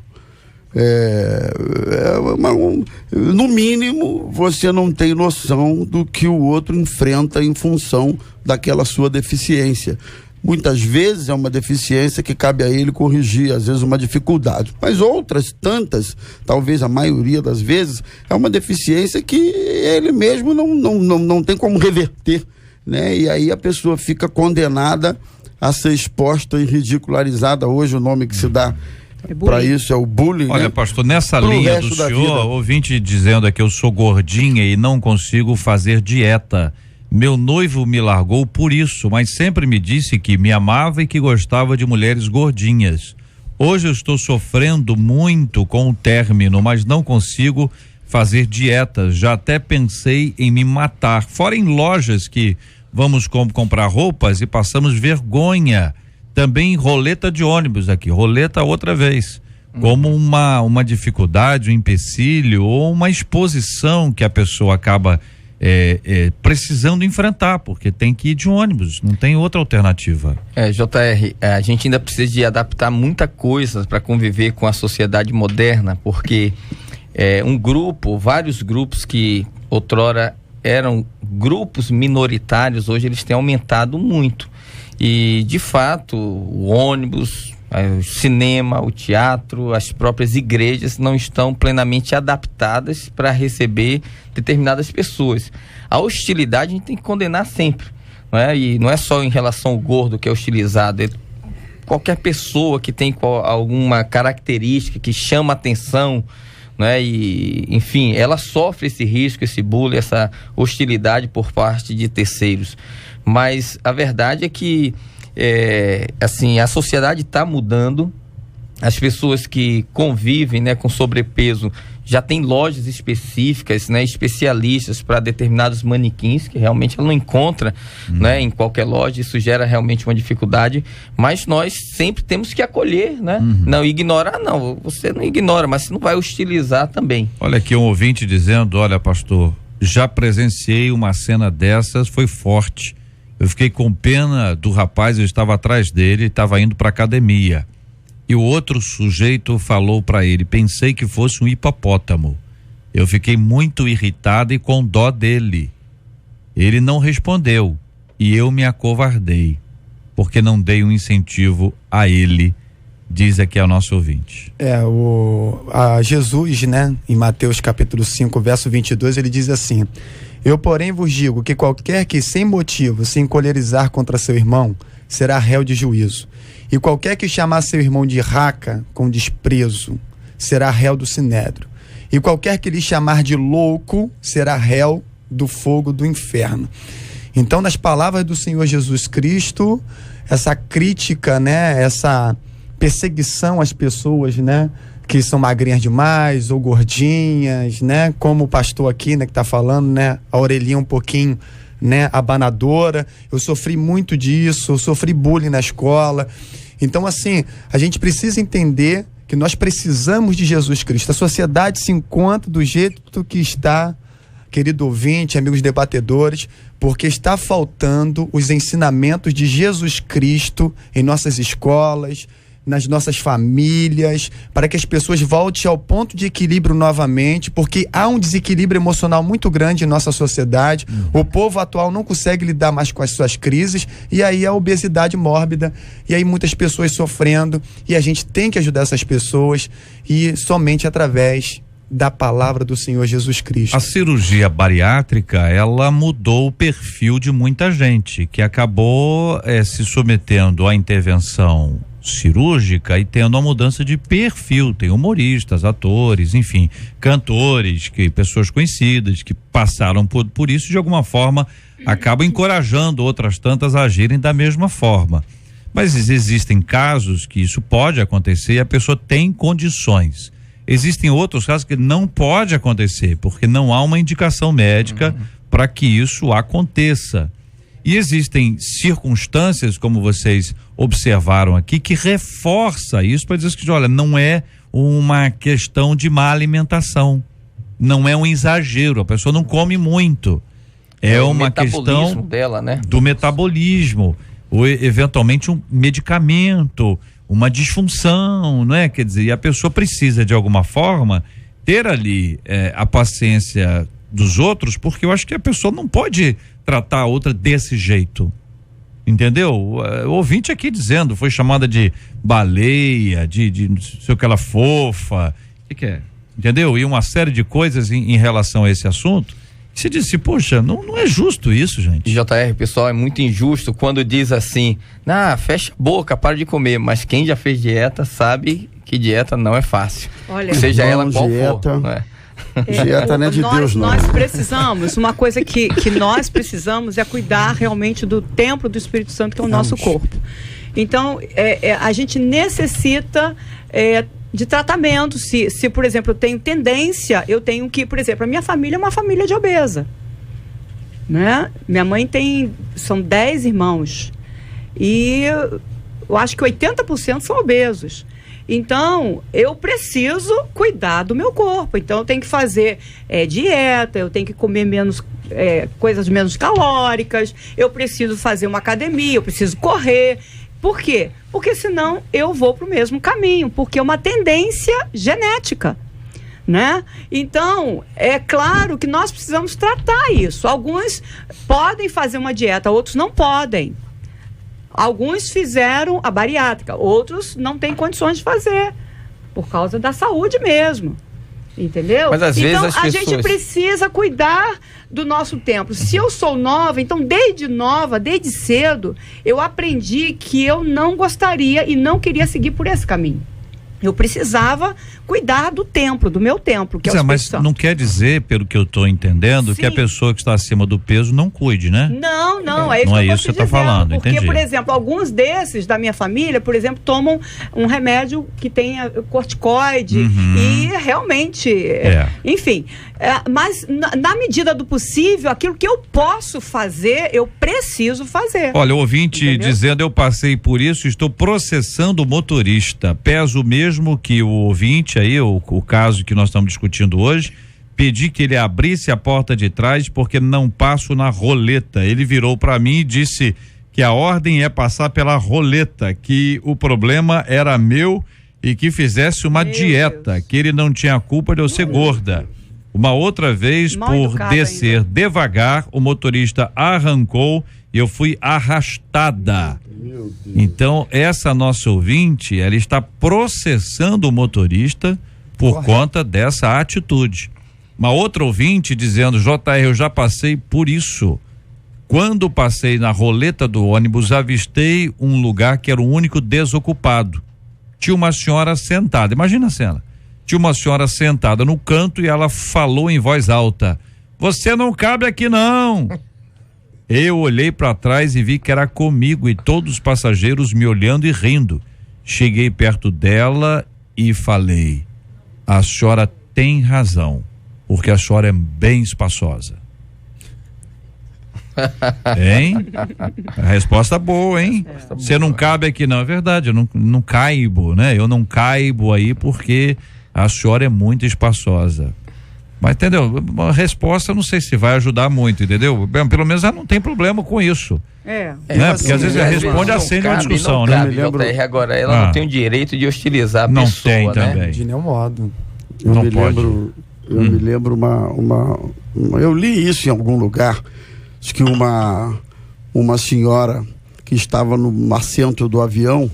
S6: no mínimo você não tem noção do que o outro enfrenta em função daquela sua deficiência. Muitas vezes é uma deficiência que cabe a ele corrigir, às vezes uma dificuldade, mas outras tantas, talvez a maioria das vezes, é uma deficiência que ele mesmo não tem como reverter, né? E aí a pessoa fica condenada a ser exposta e ridicularizada. Hoje o nome que se dá para isso é o bullying.
S3: Olha,
S6: né?
S3: pastor, nessa linha do senhor, ouvinte dizendo aqui, eu sou gordinha e não consigo fazer dieta. Meu noivo me largou por isso, mas sempre me disse que me amava e que gostava de mulheres gordinhas. Hoje eu estou sofrendo muito com o término, mas não consigo fazer dietas. Já até pensei em me matar. Fora em lojas que vamos comprar roupas e passamos vergonha. Também roleta de ônibus aqui, roleta outra vez. Como uma dificuldade, um empecilho ou uma exposição que a pessoa acaba precisando enfrentar, porque tem que ir de ônibus, não tem outra alternativa.
S4: JR, a gente ainda precisa de adaptar muita coisa para conviver com a sociedade moderna, porque vários grupos que outrora eram grupos minoritários, hoje eles têm aumentado muito. E, de fato, o ônibus, o cinema, o teatro, as próprias igrejas não estão plenamente adaptadas para receber determinadas pessoas. A hostilidade a gente tem que condenar sempre, não é? E não é só em relação ao gordo que é hostilizado, qualquer pessoa que tem alguma característica que chama atenção, né? E, enfim, ela sofre esse risco, esse bullying, essa hostilidade por parte de terceiros. Mas a verdade é que a sociedade está mudando. As pessoas que convivem, né, com sobrepeso já tem lojas específicas, né, especialistas para determinados manequins que realmente ela não encontra, né, em qualquer loja. Isso gera realmente uma dificuldade, mas nós sempre temos que acolher, né? Não ignorar, não, você não ignora, mas você não vai hostilizar também.
S3: Olha aqui um ouvinte dizendo, olha, pastor, já presenciei uma cena dessas, foi forte. Eu fiquei com pena do rapaz, eu estava atrás dele, estava indo para academia. E o outro sujeito falou para ele, pensei que fosse um hipopótamo. Eu fiquei muito irritado e com dó dele. Ele não respondeu e eu me acovardei, porque não dei um incentivo a ele, diz aqui a nosso ouvinte.
S5: Jesus, né, em Mateus capítulo 5, verso 22, ele diz assim: eu, porém, vos digo que qualquer que sem motivo se encolerizar contra seu irmão será réu de juízo. E qualquer que chamar seu irmão de raca com desprezo será réu do sinédrio. E qualquer que lhe chamar de louco será réu do fogo do inferno. Então, nas palavras do Senhor Jesus Cristo, essa crítica, né, essa perseguição às pessoas, né, que são magrinhas demais ou gordinhas, né? Como o pastor aqui, né, que tá falando, né? A orelhinha um pouquinho, né, abanadora. Eu sofri muito disso, eu sofri bullying na escola. Então, assim, a gente precisa entender que nós precisamos de Jesus Cristo. A sociedade se encontra do jeito que está, querido ouvinte, amigos debatedores, porque está faltando os ensinamentos de Jesus Cristo em nossas escolas, nas nossas famílias, para que as pessoas voltem ao ponto de equilíbrio novamente, porque há um desequilíbrio emocional muito grande em nossa sociedade. O povo atual não consegue lidar mais com as suas crises, e aí a obesidade mórbida, e aí muitas pessoas sofrendo, e a gente tem que ajudar essas pessoas, e somente através da palavra do Senhor Jesus Cristo.
S3: A cirurgia bariátrica, ela mudou o perfil de muita gente que acabou se submetendo à intervenção cirúrgica e tendo uma mudança de perfil. Tem humoristas, atores, enfim, cantores, pessoas conhecidas que passaram por isso, de alguma forma acabam encorajando outras tantas a agirem da mesma forma. Mas existem casos que isso pode acontecer e a pessoa tem condições. Existem outros casos que não pode acontecer, porque não há uma indicação médica para que isso aconteça. E existem circunstâncias, como vocês observaram aqui, que reforça isso para dizer que, olha, não é uma questão de má alimentação, não é um exagero, a pessoa não come muito. É uma questão
S4: dela, né?
S3: Do metabolismo, ou eventualmente um medicamento, uma disfunção, não é? Quer dizer, e a pessoa precisa de alguma forma ter ali a paciência dos outros, porque eu acho que a pessoa não pode tratar a outra desse jeito, entendeu? O ouvinte aqui dizendo, foi chamada de baleia, de não sei o que ela fofa, o que é? Entendeu? E uma série de coisas em relação a esse assunto. Você disse, poxa, não é justo isso, gente.
S4: JR, pessoal, é muito injusto quando diz assim, fecha a boca, para de comer, mas quem já fez dieta sabe que dieta não é fácil.
S7: Olha,
S4: seja ela qual
S6: dieta,
S4: for, não é?
S6: Dieta não é de Deus, não.
S7: Nós precisamos, uma coisa que nós precisamos é cuidar realmente do templo do Espírito Santo, que é o nosso corpo. Então, a gente necessita de tratamento. Se, por exemplo, eu tenho tendência, eu tenho que, por exemplo, a minha família é uma família de obesa, né? Minha mãe são 10 irmãos e eu acho que 80% são obesos. Então, eu preciso cuidar do meu corpo. Então, eu tenho que fazer dieta, eu tenho que comer menos, coisas menos calóricas, eu preciso fazer uma academia, eu preciso correr. Por quê? Porque senão eu vou para o mesmo caminho, porque é uma tendência genética, né? Então, é claro que nós precisamos tratar isso. Alguns podem fazer uma dieta, outros não podem. Alguns fizeram a bariátrica, outros não têm condições de fazer, por causa da saúde mesmo. Entendeu?
S4: Mas às vezes as pessoas...
S7: gente precisa cuidar do nosso tempo. Se eu sou nova, então desde cedo, eu aprendi que eu não gostaria e não queria seguir por esse caminho. Eu precisava cuidar do templo, do meu templo, que é o Espírito Santo.
S3: Mas não quer dizer, pelo que eu estou entendendo, que a pessoa que está acima do peso não cuide, né?
S7: Não, é isso
S3: não
S7: que
S3: é isso que você está falando,
S7: porque,
S3: entendi.
S7: Por exemplo, alguns desses da minha família, por exemplo, tomam um remédio que tem corticoide e realmente, enfim, mas na medida do possível, aquilo que eu posso fazer, eu preciso fazer.
S3: Olha, o ouvinte dizendo, eu passei por isso, estou processando o motorista, peso mesmo que o ouvinte aí, o caso que nós estamos discutindo hoje, pedi que ele abrisse a porta de trás porque não passo na roleta. Ele virou para mim e disse que a ordem é passar pela roleta, que o problema era meu e que fizesse uma dieta, que ele não tinha culpa de eu ser gorda. Uma outra vez, por descer devagar, o motorista arrancou e eu fui arrastada. Então, essa nossa ouvinte, ela está processando o motorista por conta dessa atitude. Uma outra ouvinte dizendo, JR, eu já passei por isso. Quando passei na roleta do ônibus, avistei um lugar que era o único desocupado. Tinha uma senhora sentada, imagina a cena. Tinha uma senhora sentada no canto e ela falou em voz alta, você não cabe aqui não. Eu olhei para trás e vi que era comigo e todos os passageiros me olhando e rindo. Cheguei perto dela e falei, a senhora tem razão, porque a senhora é bem espaçosa. Hein? A resposta boa, hein? Você não cabe aqui não, é verdade, eu não caibo, né? Eu não caibo aí porque a senhora é muito espaçosa. Mas entendeu? Uma resposta não sei se vai ajudar muito, entendeu? Pelo menos ela não tem problema com isso. Né? Porque às vezes ela responde acende uma discussão, né?
S4: Agora ela não tem o direito de hostilizar a pessoa,
S3: não tem,
S4: né?
S3: também.
S5: De nenhum modo.
S6: Eu me lembro eu li isso em algum lugar, diz que uma senhora que estava no assento do avião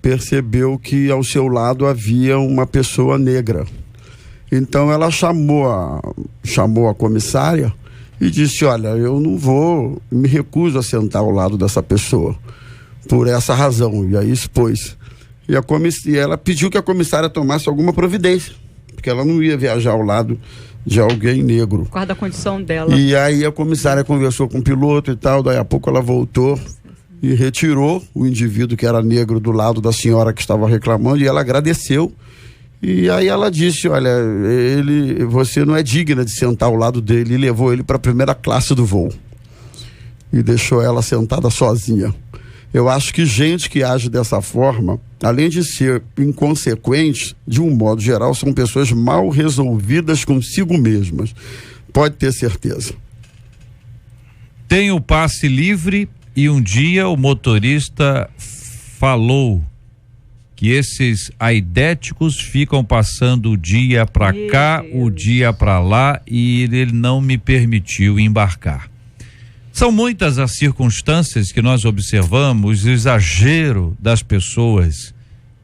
S6: percebeu que ao seu lado havia uma pessoa negra. Então ela chamou a comissária e disse: olha, eu não vou, me recuso a sentar ao lado dessa pessoa, por essa razão. E aí expôs. E ela pediu que a comissária tomasse alguma providência, porque ela não ia viajar ao lado de alguém negro. Por
S7: causa da condição dela.
S6: E aí a comissária conversou com o piloto e tal, daí a pouco ela voltou e retirou o indivíduo que era negro do lado da senhora que estava reclamando, e ela agradeceu. E aí ela disse: olha, você não é digna de sentar ao lado dele, e levou ele para a primeira classe do voo e deixou ela sentada sozinha. Eu acho que gente que age dessa forma, além de ser inconsequente, de um modo geral, são pessoas mal resolvidas consigo mesmas. Pode ter certeza.
S3: Tem o passe livre e um dia o motorista falou que esses aidéticos ficam passando o dia para cá, o dia para lá, e ele não me permitiu embarcar. São muitas as circunstâncias que nós observamos, o exagero das pessoas.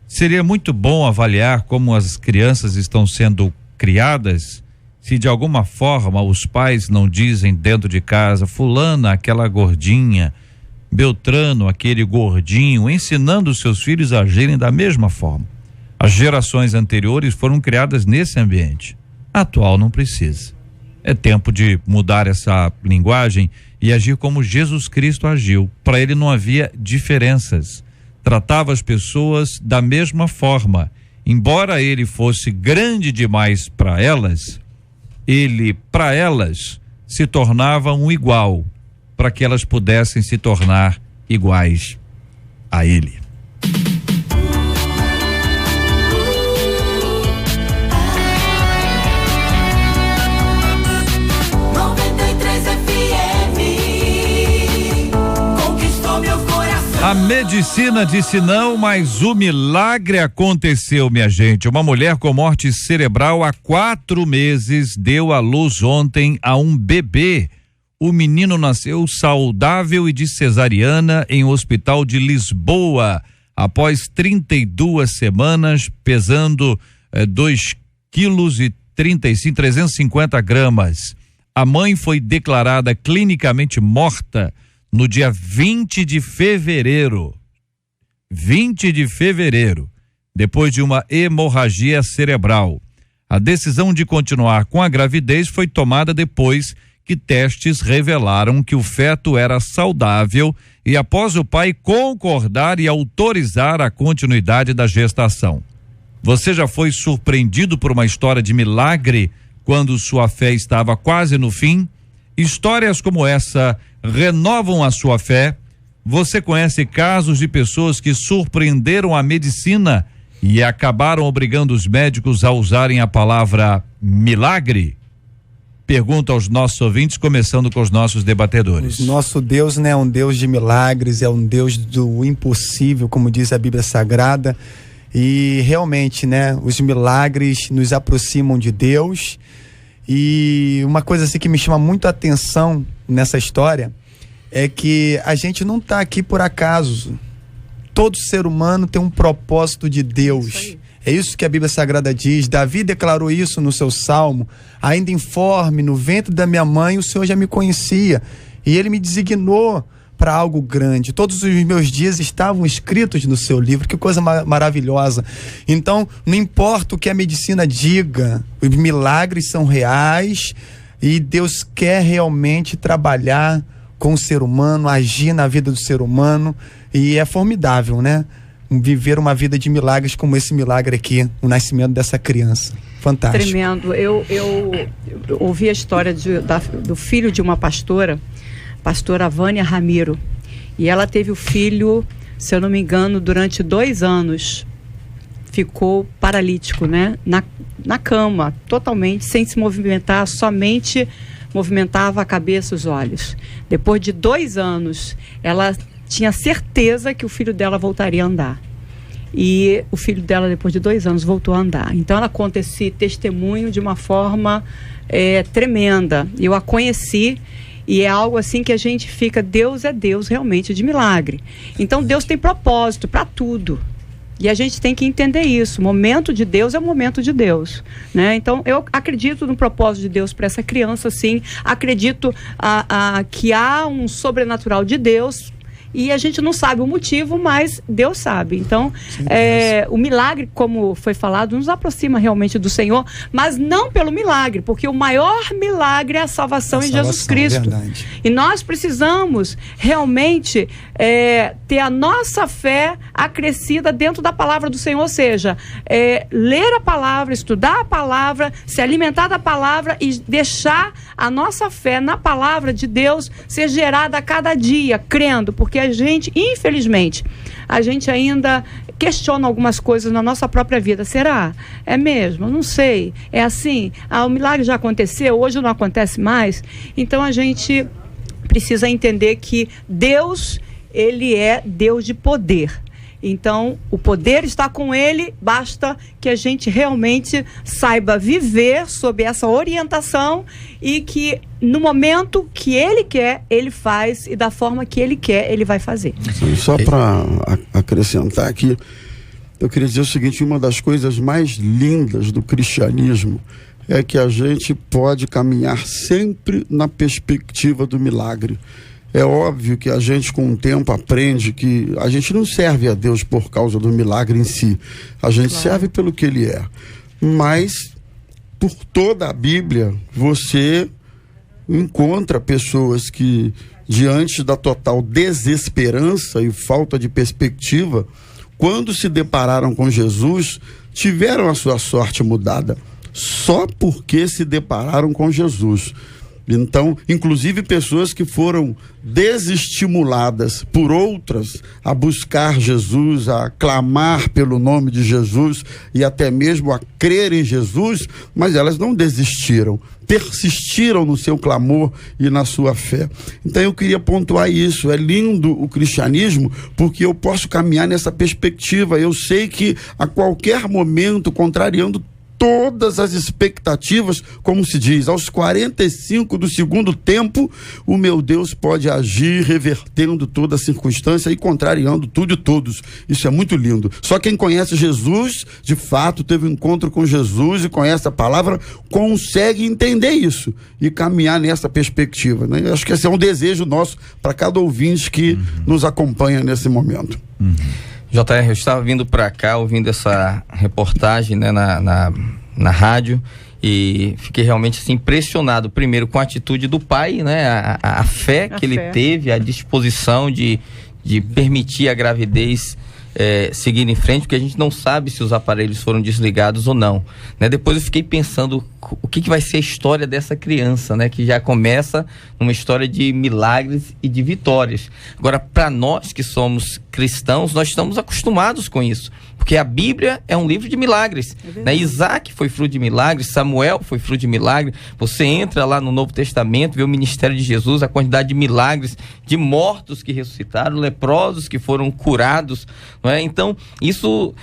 S3: Seria muito bom avaliar como as crianças estão sendo criadas, se de alguma forma os pais não dizem dentro de casa: fulana, aquela gordinha, Beltrano, aquele gordinho, ensinando os seus filhos a agirem da mesma forma. As gerações anteriores foram criadas nesse ambiente. A atual não precisa. É tempo de mudar essa linguagem e agir como Jesus Cristo agiu. Para ele não havia diferenças. Tratava as pessoas da mesma forma. Embora ele fosse grande demais para elas, ele, para elas, se tornava um igual, para que elas pudessem se tornar iguais a ele. A medicina disse não, mas o milagre aconteceu, minha gente. Uma mulher com morte cerebral há 4 meses deu à luz ontem a um bebê. O menino nasceu saudável e de cesariana em um hospital de Lisboa, após 32 semanas, pesando 2 quilos e 350 gramas. A mãe foi declarada clinicamente morta no dia 20 de fevereiro. 20 de fevereiro, depois de uma hemorragia cerebral. A decisão de continuar com a gravidez foi tomada depois que testes revelaram que o feto era saudável e após o pai concordar e autorizar a continuidade da gestação. Você já foi surpreendido por uma história de milagre quando sua fé estava quase no fim? Histórias como essa renovam a sua fé. Você conhece casos de pessoas que surpreenderam a medicina e acabaram obrigando os médicos a usarem a palavra milagre? Pergunta aos nossos ouvintes, começando com os nossos debatedores.
S5: Nosso Deus, né, é um Deus de milagres, é um Deus do impossível, como diz a Bíblia Sagrada. E realmente, né, os milagres nos aproximam de Deus. E uma coisa assim que me chama muito a atenção nessa história é que a gente não está aqui por acaso. Todo ser humano tem um propósito de Deus. É isso que a Bíblia Sagrada diz. Davi declarou isso no seu salmo: ainda informe, no ventre da minha mãe o Senhor já me conhecia e ele me designou para algo grande. Todos os meus dias estavam escritos no seu livro. Que coisa maravilhosa. Então, não importa o que a medicina diga, os milagres são reais e Deus quer realmente trabalhar com o ser humano, agir na vida do ser humano, e é formidável, né? Viver uma vida de milagres como esse milagre aqui, o nascimento dessa criança. Fantástico.
S7: Tremendo. Eu ouvi a história do filho de uma pastora Vânia Ramiro, e ela teve o filho, se eu não me engano, durante 2 anos ficou paralítico, né? Na cama, totalmente, sem se movimentar, somente movimentava a cabeça e os olhos. Depois de 2 anos, ela tinha certeza que o filho dela voltaria a andar. E o filho dela, depois de 2 anos, voltou a andar. Então ela conta esse testemunho de uma forma tremenda. Eu a conheci. E é algo assim que a gente fica, Deus é Deus realmente de milagre. Então Deus tem propósito para tudo. E a gente tem que entender isso. O momento de Deus é o momento de Deus, né? Então, eu acredito no propósito de Deus para essa criança, sim. Acredito que há um sobrenatural de Deus. E a gente não sabe o motivo, mas Deus sabe. Então, o milagre, como foi falado, nos aproxima realmente do Senhor, mas não pelo milagre, porque o maior milagre é a salvação em Jesus Cristo. E nós precisamos realmente ter a nossa fé acrescida dentro da palavra do Senhor, ou seja, ler a palavra, estudar a palavra, se alimentar da palavra e deixar a nossa fé na palavra de Deus ser gerada a cada dia, crendo, porque a gente, infelizmente, a gente ainda questiona algumas coisas na nossa própria vida. Será? É mesmo? Não sei. É assim? O milagre já aconteceu, hoje não acontece mais. Então a gente precisa entender que Deus, ele é Deus de poder. Então, o poder está com ele, basta que a gente realmente saiba viver sob essa orientação e que no momento que ele quer, ele faz, e da forma que ele quer, ele vai fazer.
S6: Só para acrescentar aqui, eu queria dizer o seguinte: uma das coisas mais lindas do cristianismo é que a gente pode caminhar sempre na perspectiva do milagre. É óbvio que a gente, com o tempo, aprende que a gente não serve a Deus por causa do milagre em si. A gente serve pelo que ele é. Mas, por toda a Bíblia, você encontra pessoas que, diante da total desesperança e falta de perspectiva, quando se depararam com Jesus, tiveram a sua sorte mudada só porque se depararam com Jesus. Então, inclusive pessoas que foram desestimuladas por outras a buscar Jesus, a clamar pelo nome de Jesus e até mesmo a crer em Jesus, mas elas não desistiram, persistiram no seu clamor e na sua fé. Então eu queria pontuar isso. É lindo o cristianismo porque eu posso caminhar nessa perspectiva. Eu sei que a qualquer momento, contrariando todas as expectativas, como se diz, aos 45 do segundo tempo, o meu Deus pode agir, revertendo toda a circunstância e contrariando tudo e todos. Isso é muito lindo. Só quem conhece Jesus, de fato, teve um encontro com Jesus e conhece a palavra, consegue entender isso e caminhar nessa perspectiva, né? Eu acho que esse é um desejo nosso para cada ouvinte que nos acompanha nesse momento.
S4: JR, eu estava vindo para cá, ouvindo essa reportagem, né, na rádio, e fiquei realmente assim, impressionado, primeiro com a atitude do pai, né, a fé que ele teve, a disposição de permitir a gravidez seguir em frente, porque a gente não sabe se os aparelhos foram desligados ou não, né? Depois eu fiquei pensando o que vai ser a história dessa criança, né? Que já começa numa história de milagres e de vitórias. Agora, para nós que somos cristãos, nós estamos acostumados com isso, porque a Bíblia é um livro de milagres, né? Isaac foi fruto de milagres, Samuel foi fruto de milagre. Você entra lá no Novo Testamento, vê o ministério de Jesus, a quantidade de milagres, de mortos que ressuscitaram, leprosos que foram curados, não é? Então, isso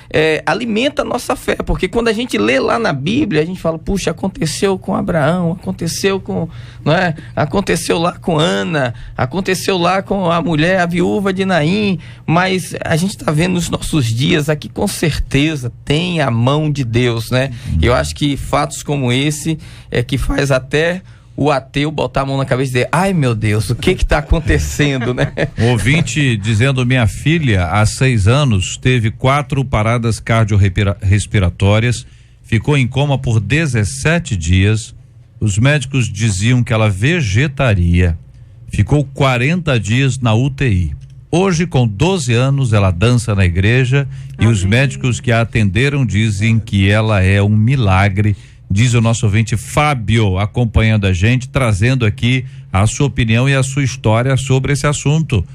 S4: alimenta a nossa fé, porque quando a gente lê lá na Bíblia, a gente fala, puxa, aconteceu com Abraão, aconteceu com, não é? Aconteceu lá com Ana, aconteceu lá com a mulher, a viúva de Naim, mas a gente está vendo nos nossos dias aqui, com certeza tem a mão de Deus, né? Eu acho que fatos como esse é que faz até o ateu botar a mão na cabeça e dizer, ai meu Deus, o que está acontecendo, né?
S3: Ouvinte dizendo, minha filha, há 6 anos, teve 4 paradas cardiorrespiratórias, ficou em coma por 17 dias, os médicos diziam que ela vegetaria, ficou 40 dias na UTI. Hoje, com 12 anos, ela dança na igreja. Amém. E os médicos que a atenderam dizem que ela é um milagre, diz o nosso ouvinte Fábio, acompanhando a gente, trazendo aqui a sua opinião e a sua história sobre esse assunto.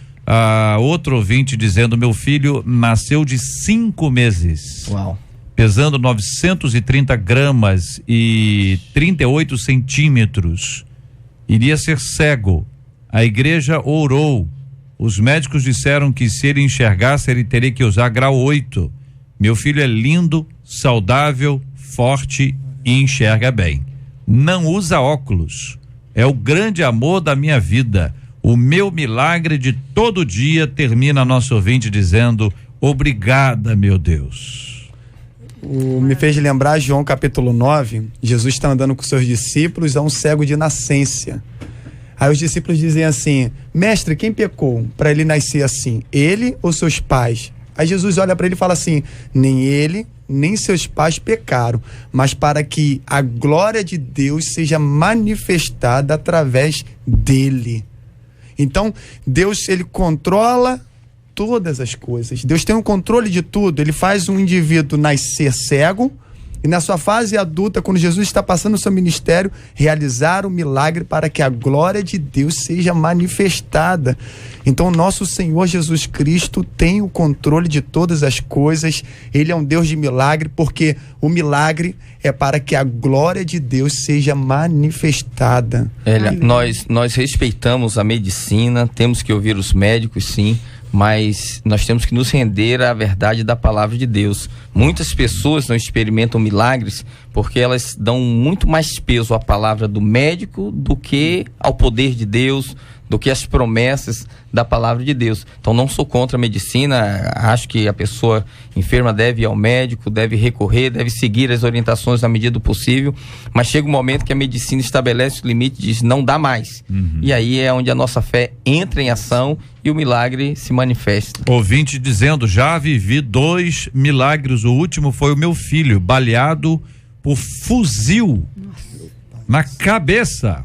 S3: Outro ouvinte dizendo, meu filho nasceu de 5 meses.
S4: Uau.
S3: Pesando 930 gramas e 38 centímetros. Iria ser cego. A igreja orou. Os médicos disseram que se ele enxergasse, ele teria que usar grau 8. Meu filho é lindo, saudável, forte e enxerga bem. Não usa óculos. É o grande amor da minha vida. O meu milagre de todo dia, termina nosso ouvinte dizendo, Obrigada, meu Deus.
S5: Me fez lembrar João capítulo 9, Jesus está andando com seus discípulos, a um cego de nascença. Aí os discípulos dizem assim: mestre, quem pecou para ele nascer assim? Ele ou seus pais? Aí Jesus olha para ele e fala assim: nem ele, nem seus pais pecaram, mas para que a glória de Deus seja manifestada através dele. Então, Deus, ele controla todas as coisas. Deus tem um controle de tudo. Ele faz um indivíduo nascer cego e, na sua fase adulta, quando Jesus está passando o seu ministério, realizar um milagre para que a glória de Deus seja manifestada. Então, nosso Senhor Jesus Cristo tem o controle de todas as coisas. Ele é um Deus de milagre, porque o milagre é para que a glória de Deus seja manifestada.
S4: Nós respeitamos a medicina, temos que ouvir os médicos, sim, mas nós temos que nos render à verdade da palavra de Deus. Muitas pessoas não experimentam milagres porque elas dão muito mais peso à palavra do médico do que ao poder de Deus, do que às promessas da palavra de Deus. Então, não sou contra a medicina, acho que a pessoa enferma deve ir ao médico, deve recorrer, deve seguir as orientações na medida do possível, mas chega um momento que a medicina estabelece o limite e diz: não dá mais. E aí é onde a nossa fé entra em ação e o milagre se manifesta.
S3: Ouvinte dizendo: já vivi 2 milagres, o último foi o meu filho, baleado por fuzil na cabeça.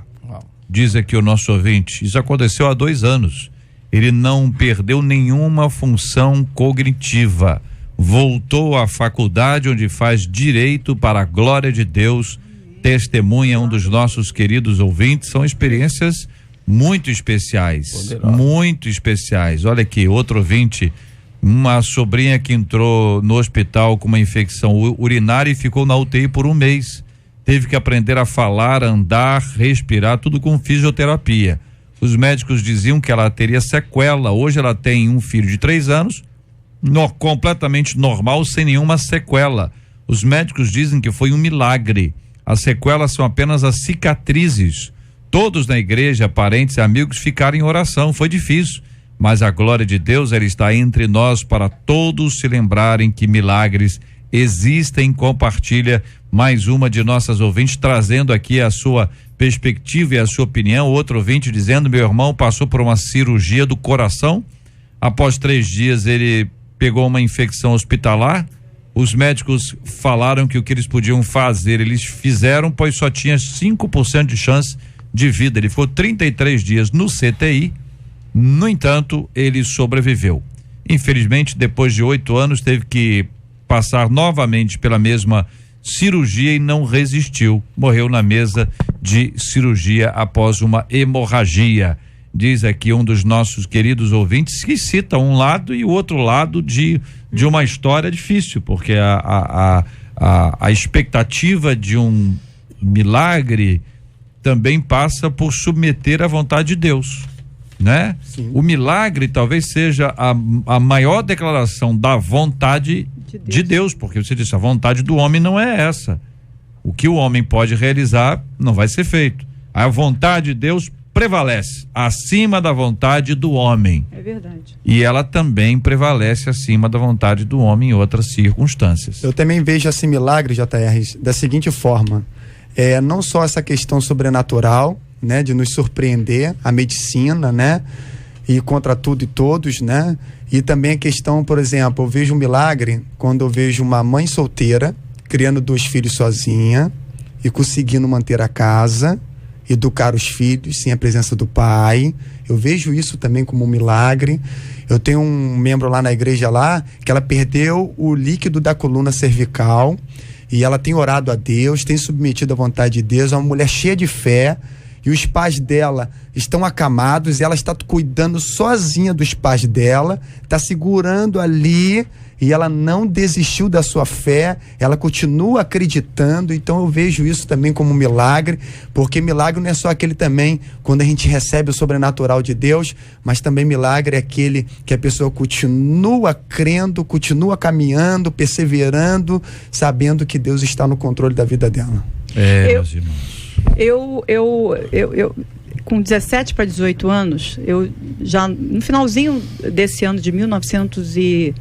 S3: Diz aqui o nosso ouvinte, isso aconteceu há 2 anos. Ele não perdeu nenhuma função cognitiva. Voltou à faculdade onde faz direito para a glória de Deus. Testemunha um dos nossos queridos ouvintes. São experiências muito especiais. Poderosa. Muito especiais. Olha aqui, outro ouvinte. Uma sobrinha que entrou no hospital com uma infecção urinária e ficou na UTI por 1 mês. Teve que aprender a falar, andar, respirar, tudo com fisioterapia. Os médicos diziam que ela teria sequela. Hoje ela tem um filho de 3 anos, completamente normal, sem nenhuma sequela. Os médicos dizem que foi um milagre. As sequelas são apenas as cicatrizes. Todos na igreja, parentes e amigos, ficaram em oração. Foi difícil, mas a glória de Deus, ela está entre nós para todos se lembrarem que milagres existem. Compartilha mais uma de nossas ouvintes, trazendo aqui a sua perspectiva e a sua opinião. Outro ouvinte dizendo: meu irmão passou por uma cirurgia do coração. Após 3 dias ele pegou uma infecção hospitalar. Os médicos falaram que o que eles podiam fazer, eles fizeram, pois só tinha 5% de chance de vida. Ele ficou 33 dias no CTI. No entanto, ele sobreviveu. Infelizmente, depois de 8 anos, teve que passar novamente pela mesma cirurgia e não resistiu. Morreu na mesa de cirurgia após uma hemorragia. Diz aqui um dos nossos queridos ouvintes, que cita um lado e o outro lado de uma história difícil, porque a expectativa de um milagre também passa por submeter à vontade de Deus, né? Sim. O milagre talvez seja a maior declaração da vontade de Deus, porque você disse, a vontade do homem não é essa. O que o homem pode realizar não vai ser feito. A vontade de Deus prevalece acima da vontade do homem.
S7: É verdade.
S3: E ela também prevalece acima da vontade do homem em outras circunstâncias.
S5: Eu também vejo esse milagre, JR, da seguinte forma: não só essa questão sobrenatural, né, de nos surpreender, a medicina, né, e contra tudo e todos, né, e também a questão, por exemplo, eu vejo um milagre quando eu vejo uma mãe solteira criando 2 filhos sozinha e conseguindo manter a casa, educar os filhos sem a presença do pai. Eu vejo isso também como um milagre. Eu tenho um membro lá na igreja lá que ela perdeu o líquido da coluna cervical e ela tem orado a Deus, tem submetido à vontade de Deus. É uma mulher cheia de fé e os pais dela estão acamados e ela está cuidando sozinha dos pais dela, está segurando ali e ela não desistiu da sua fé, ela continua acreditando. Então eu vejo isso também como um milagre, porque milagre não é só aquele também quando a gente recebe o sobrenatural de Deus, mas também milagre é aquele que a pessoa continua crendo, continua caminhando, perseverando, sabendo que Deus está no controle da vida dela.
S3: Meus irmãos.
S7: Eu com 17 para 18 anos, eu já no finalzinho desse ano de 1990,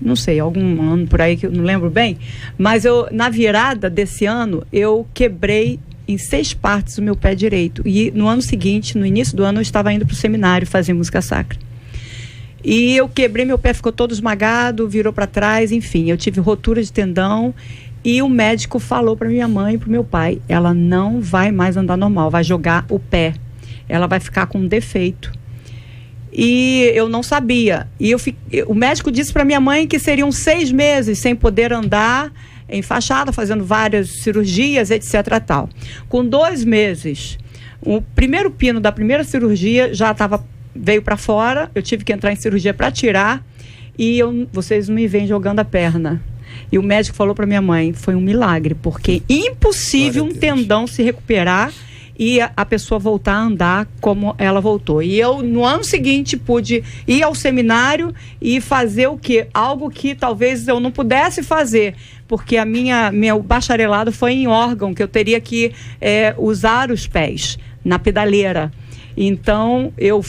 S7: não sei, algum ano por aí que eu não lembro bem, mas na virada desse ano, eu quebrei em 6 partes o meu pé direito. E no ano seguinte, no início do ano, eu estava indo para o seminário fazer música sacra. E eu quebrei, meu pé ficou todo esmagado, virou para trás, enfim, eu tive rotura de tendão. E o médico falou para minha mãe e para o meu pai: ela não vai mais andar normal, vai jogar o pé, ela vai ficar com um defeito. E eu não sabia. E o médico disse para minha mãe que seriam 6 meses sem poder andar, enfaixada, fazendo várias cirurgias, etc. tal. Com 2 meses, o primeiro pino da primeira cirurgia veio para fora, eu tive que entrar em cirurgia para tirar, e vocês não me veem jogando a perna. E o médico falou para minha mãe: foi um milagre, porque impossível um tendão se recuperar e a pessoa voltar a andar como ela voltou. E eu, no ano seguinte, pude ir ao seminário e fazer o quê? Algo que talvez eu não pudesse fazer, porque meu bacharelado foi em órgão, que eu teria que usar os pés na pedaleira. Então, eu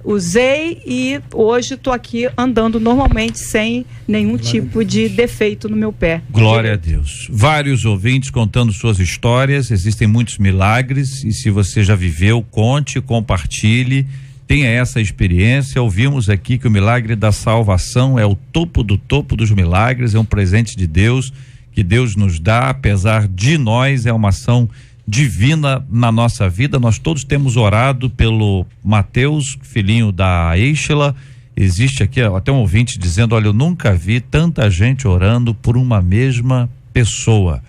S7: usei e hoje estou aqui andando normalmente sem nenhum tipo de defeito no meu pé.
S3: Glória a Deus. Vários ouvintes contando suas histórias, existem muitos milagres, e se você já viveu, conte, compartilhe, tenha essa experiência. Ouvimos aqui que o milagre da salvação é o topo do topo dos milagres, é um presente de Deus, que Deus nos dá, apesar de nós, é uma ação divina na nossa vida. Nós todos temos orado pelo Mateus, filhinho da Eixla. Existe aqui até um ouvinte dizendo: olha, eu nunca vi tanta gente orando por uma mesma pessoa.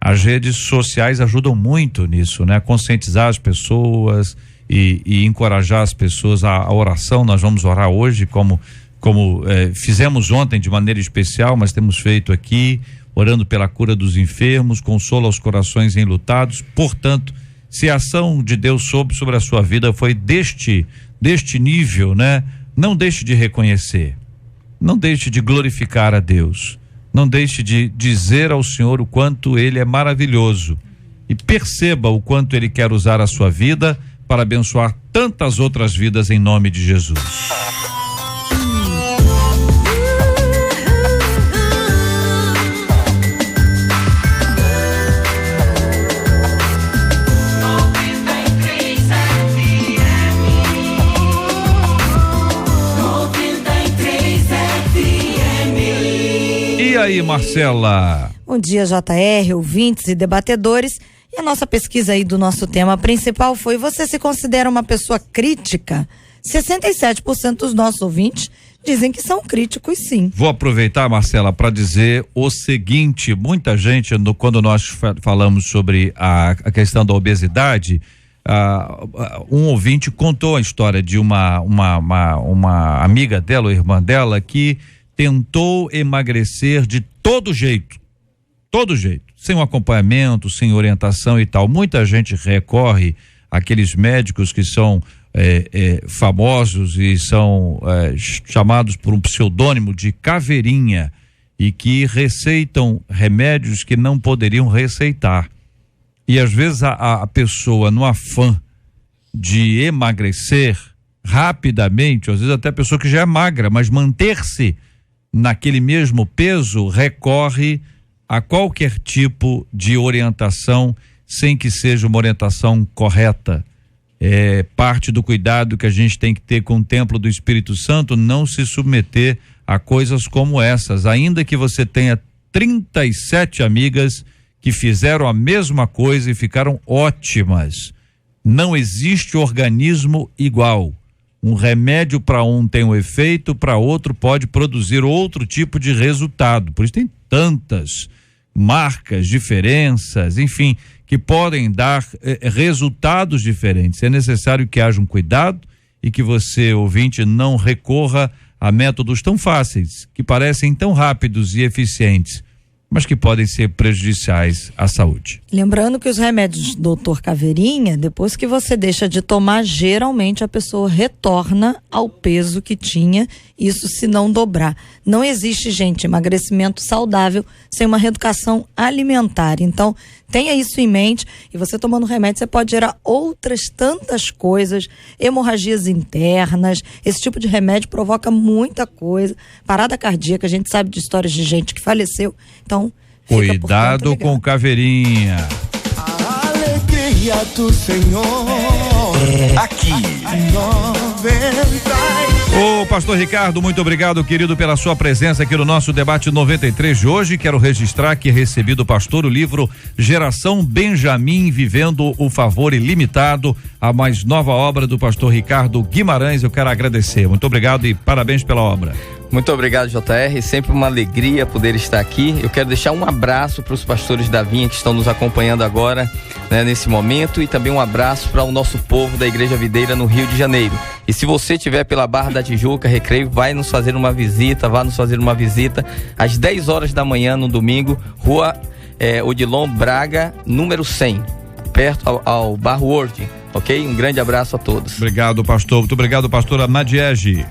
S3: As redes sociais ajudam muito nisso, né? Conscientizar as pessoas e encorajar as pessoas à oração. Nós vamos orar hoje como fizemos ontem de maneira especial, mas temos feito aqui, orando pela cura dos enfermos, consolo aos corações enlutados. Portanto, se a ação de Deus sobre a sua vida foi deste nível, né? Não deixe de reconhecer, não deixe de glorificar a Deus, não deixe de dizer ao Senhor o quanto Ele é maravilhoso, e perceba o quanto Ele quer usar a sua vida para abençoar tantas outras vidas em nome de Jesus. E aí, Marcela?
S8: Bom dia, JR, ouvintes e debatedores. E a nossa pesquisa aí do nosso tema principal foi: você se considera uma pessoa crítica? 67% dos nossos ouvintes dizem que são críticos, sim.
S3: Vou aproveitar, Marcela, para dizer o seguinte: muita gente, quando nós falamos sobre a questão da obesidade, um ouvinte contou a história de uma amiga dela, ou irmã dela, que tentou emagrecer de todo jeito, sem um acompanhamento, sem orientação e tal. Muita gente recorre àqueles médicos que são famosos e são chamados por um pseudônimo de caveirinha, e que receitam remédios que não poderiam receitar. E às vezes a pessoa, no afã de emagrecer rapidamente, às vezes até a pessoa que já é magra, mas manter-se naquele mesmo peso, recorre a qualquer tipo de orientação, sem que seja uma orientação correta. É parte do cuidado que a gente tem que ter com o templo do Espírito Santo, não se submeter a coisas como essas, ainda que você tenha 37 amigas que fizeram a mesma coisa e ficaram ótimas. Não existe organismo igual. Um remédio para um tem um efeito, para outro pode produzir outro tipo de resultado. Por isso tem tantas marcas, diferenças, enfim, que podem dar resultados diferentes. É necessário que haja um cuidado e que você, ouvinte, não recorra a métodos tão fáceis, que parecem tão rápidos e eficientes, mas que podem ser prejudiciais à saúde.
S8: Lembrando que os remédios do Dr. Caveirinha, depois que você deixa de tomar, geralmente a pessoa retorna ao peso que tinha, isso se não dobrar. Não existe, gente, emagrecimento saudável sem uma reeducação alimentar. Então, Tenha isso em mente, e você tomando remédio, você pode gerar outras tantas coisas, hemorragias internas. Esse tipo de remédio provoca muita coisa, parada cardíaca, a gente sabe de histórias de gente que faleceu, então
S3: cuidado com caveirinha.
S9: A alegria do Senhor
S1: Aqui.
S9: 90.
S3: Ô pastor Ricardo, muito obrigado, querido, pela sua presença aqui no nosso debate 93 de hoje. Quero registrar que recebi do pastor o livro Geração Benjamim, Vivendo o Favor Ilimitado, a mais nova obra do pastor Ricardo Guimarães. Eu quero agradecer. Muito obrigado e parabéns pela obra.
S4: Muito obrigado, JR. Sempre uma alegria poder estar aqui. Eu quero deixar um abraço para os pastores da Vinha que estão nos acompanhando agora, né, nesse momento, e também um abraço para o nosso povo da Igreja Videira no Rio de Janeiro. E se você estiver pela Barra da Tijuca, Recreio, vá nos fazer uma visita às 10 horas da manhã no domingo, Rua Odilon Braga, número 100, perto ao Bar World, ok? Um grande abraço a todos.
S3: Obrigado, pastor. Muito obrigado, pastora Nadiege.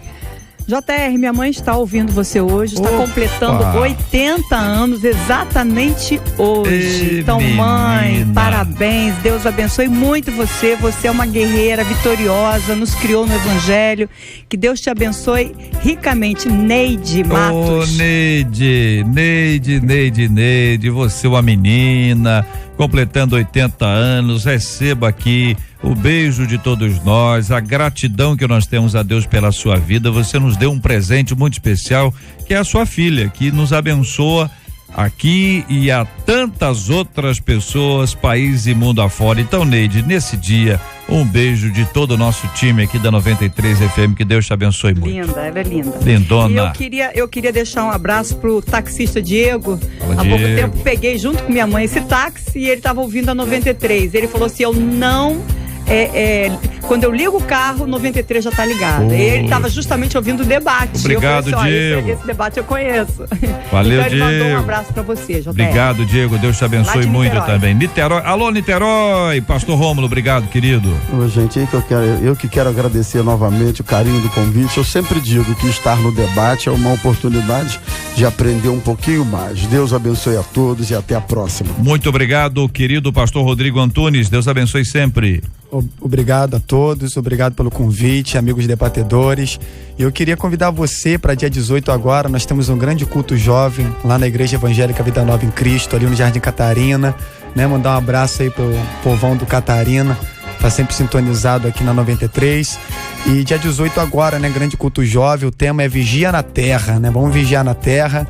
S7: JR, minha mãe está ouvindo você hoje, está completando 80 anos exatamente hoje. Então, mãe, parabéns, Deus abençoe muito você. Você é uma guerreira vitoriosa, nos criou no Evangelho. Que Deus te abençoe ricamente. Neide Matos.
S3: Neide, você é uma menina completando 80 anos, receba aqui o beijo de todos nós, a gratidão que nós temos a Deus pela sua vida. Você nos deu um presente muito especial, que é a sua filha, que nos abençoa aqui e a tantas outras pessoas, país e mundo afora. Então, Neide, nesse dia, um beijo de todo o nosso time aqui da 93 FM, que Deus te abençoe muito.
S7: Linda, ela é linda.
S3: Lindona.
S7: E eu queria deixar um abraço pro taxista Diego.
S3: Fala,
S7: Há
S3: Diego.
S7: pouco tempo peguei junto com minha mãe esse táxi e ele estava ouvindo a 93. Ele falou assim, eu não... quando eu ligo o carro, 93 já tá ligado. Ele estava justamente ouvindo o debate.
S3: Obrigado,
S7: eu falei assim,
S3: Diego.
S7: Esse debate eu conheço.
S3: Valeu,
S7: então ele mandou
S3: Diego.
S7: um abraço pra você, JR.
S3: Obrigado, Diego. Deus te abençoe
S7: Lá de
S3: muito
S7: Niterói.
S3: também. Niterói. Alô, Niterói. Pastor Rômulo, obrigado, querido.
S6: Ô, gente, aí que eu que quero agradecer novamente o carinho do convite. Eu sempre digo que estar no debate é uma oportunidade de aprender um pouquinho mais. Deus abençoe a todos e até a próxima.
S3: Muito obrigado, querido pastor Rodrigo Antunes. Deus abençoe sempre.
S5: Obrigado a todos, obrigado pelo convite, amigos debatedores. Eu queria convidar você para dia 18 agora, nós temos um grande culto jovem lá na Igreja Evangélica Vida Nova em Cristo, ali no Jardim Catarina, né? Mandar um abraço aí pro povão do Catarina, tá sempre sintonizado aqui na 93. E dia 18 agora, né? Grande culto jovem, o tema é Vigia na Terra, né? Vamos vigiar na terra.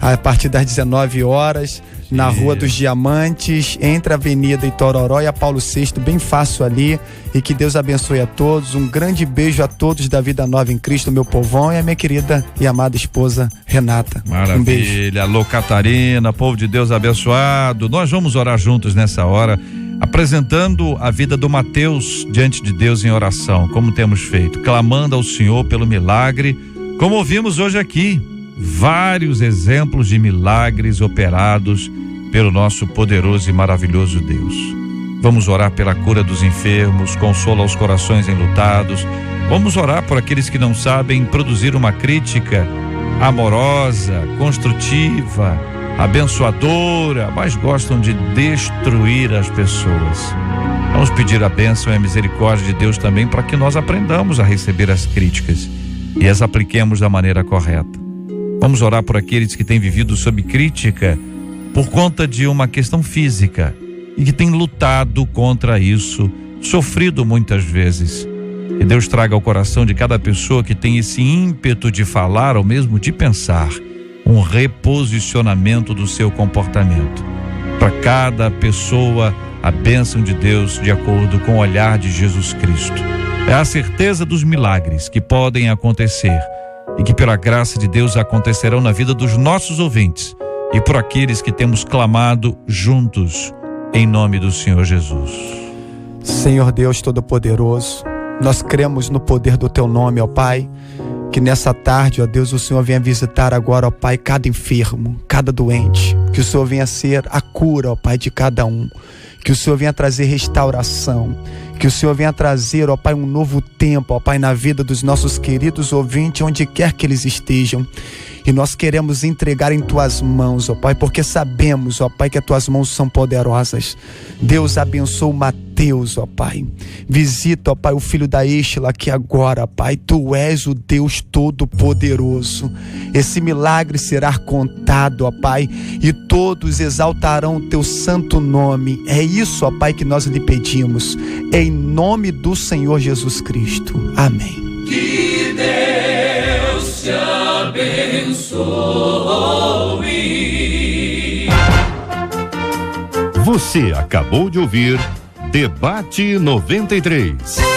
S5: A partir das 19 horas, na Rua dos Diamantes, entre a Avenida Itororó e a Paulo VI, bem fácil ali. E que Deus abençoe a todos. Um grande beijo a todos da Vida Nova em Cristo, meu povão, e a minha querida e amada esposa Renata.
S3: Maravilha.
S5: Um beijo.
S3: Alô, Catarina, povo de Deus abençoado. Nós vamos orar juntos nessa hora, apresentando a vida do Mateus diante de Deus em oração, como temos feito, clamando ao Senhor pelo milagre, como ouvimos hoje aqui. Vários exemplos de milagres operados pelo nosso poderoso e maravilhoso Deus. Vamos orar pela cura dos enfermos, consolo aos corações enlutados. Vamos orar por aqueles que não sabem produzir uma crítica amorosa, construtiva, abençoadora, mas gostam de destruir as pessoas. Vamos pedir a bênção e a misericórdia de Deus também para que nós aprendamos a receber as críticas e as apliquemos da maneira correta. Vamos orar por aqueles que têm vivido sob crítica por conta de uma questão física e que têm lutado contra isso, sofrido muitas vezes. Que Deus traga ao coração de cada pessoa que tem esse ímpeto de falar ou mesmo de pensar, um reposicionamento do seu comportamento. Para cada pessoa, a bênção de Deus de acordo com o olhar de Jesus Cristo. É a certeza dos milagres que podem acontecer e que pela graça de Deus acontecerão na vida dos nossos ouvintes e por aqueles que temos clamado juntos em nome do Senhor Jesus.
S5: Senhor Deus Todo-Poderoso, nós cremos no poder do Teu nome, ó Pai, Que nessa tarde, ó Deus, o Senhor venha visitar agora, ó Pai, cada enfermo, cada doente. Que o Senhor venha ser a cura, ó Pai, de cada um. Que o Senhor venha trazer restauração. Que o Senhor venha trazer, ó Pai, um novo tempo, ó Pai, na vida dos nossos queridos ouvintes, onde quer que eles estejam. E nós queremos entregar em Tuas mãos, ó Pai, porque sabemos, ó Pai, que as Tuas mãos são poderosas. Deus abençoe o Mateus, ó Pai. Visita, ó Pai, o filho da Estela aqui agora, Pai. Tu és o Deus Todo-Poderoso. Esse milagre será contado, ó Pai, e todos exaltarão o Teu santo nome. É isso, ó Pai, que nós lhe pedimos. Em nome do Senhor Jesus Cristo. Amém.
S9: Que Deus te abençoe.
S1: Você acabou de ouvir Debate 93.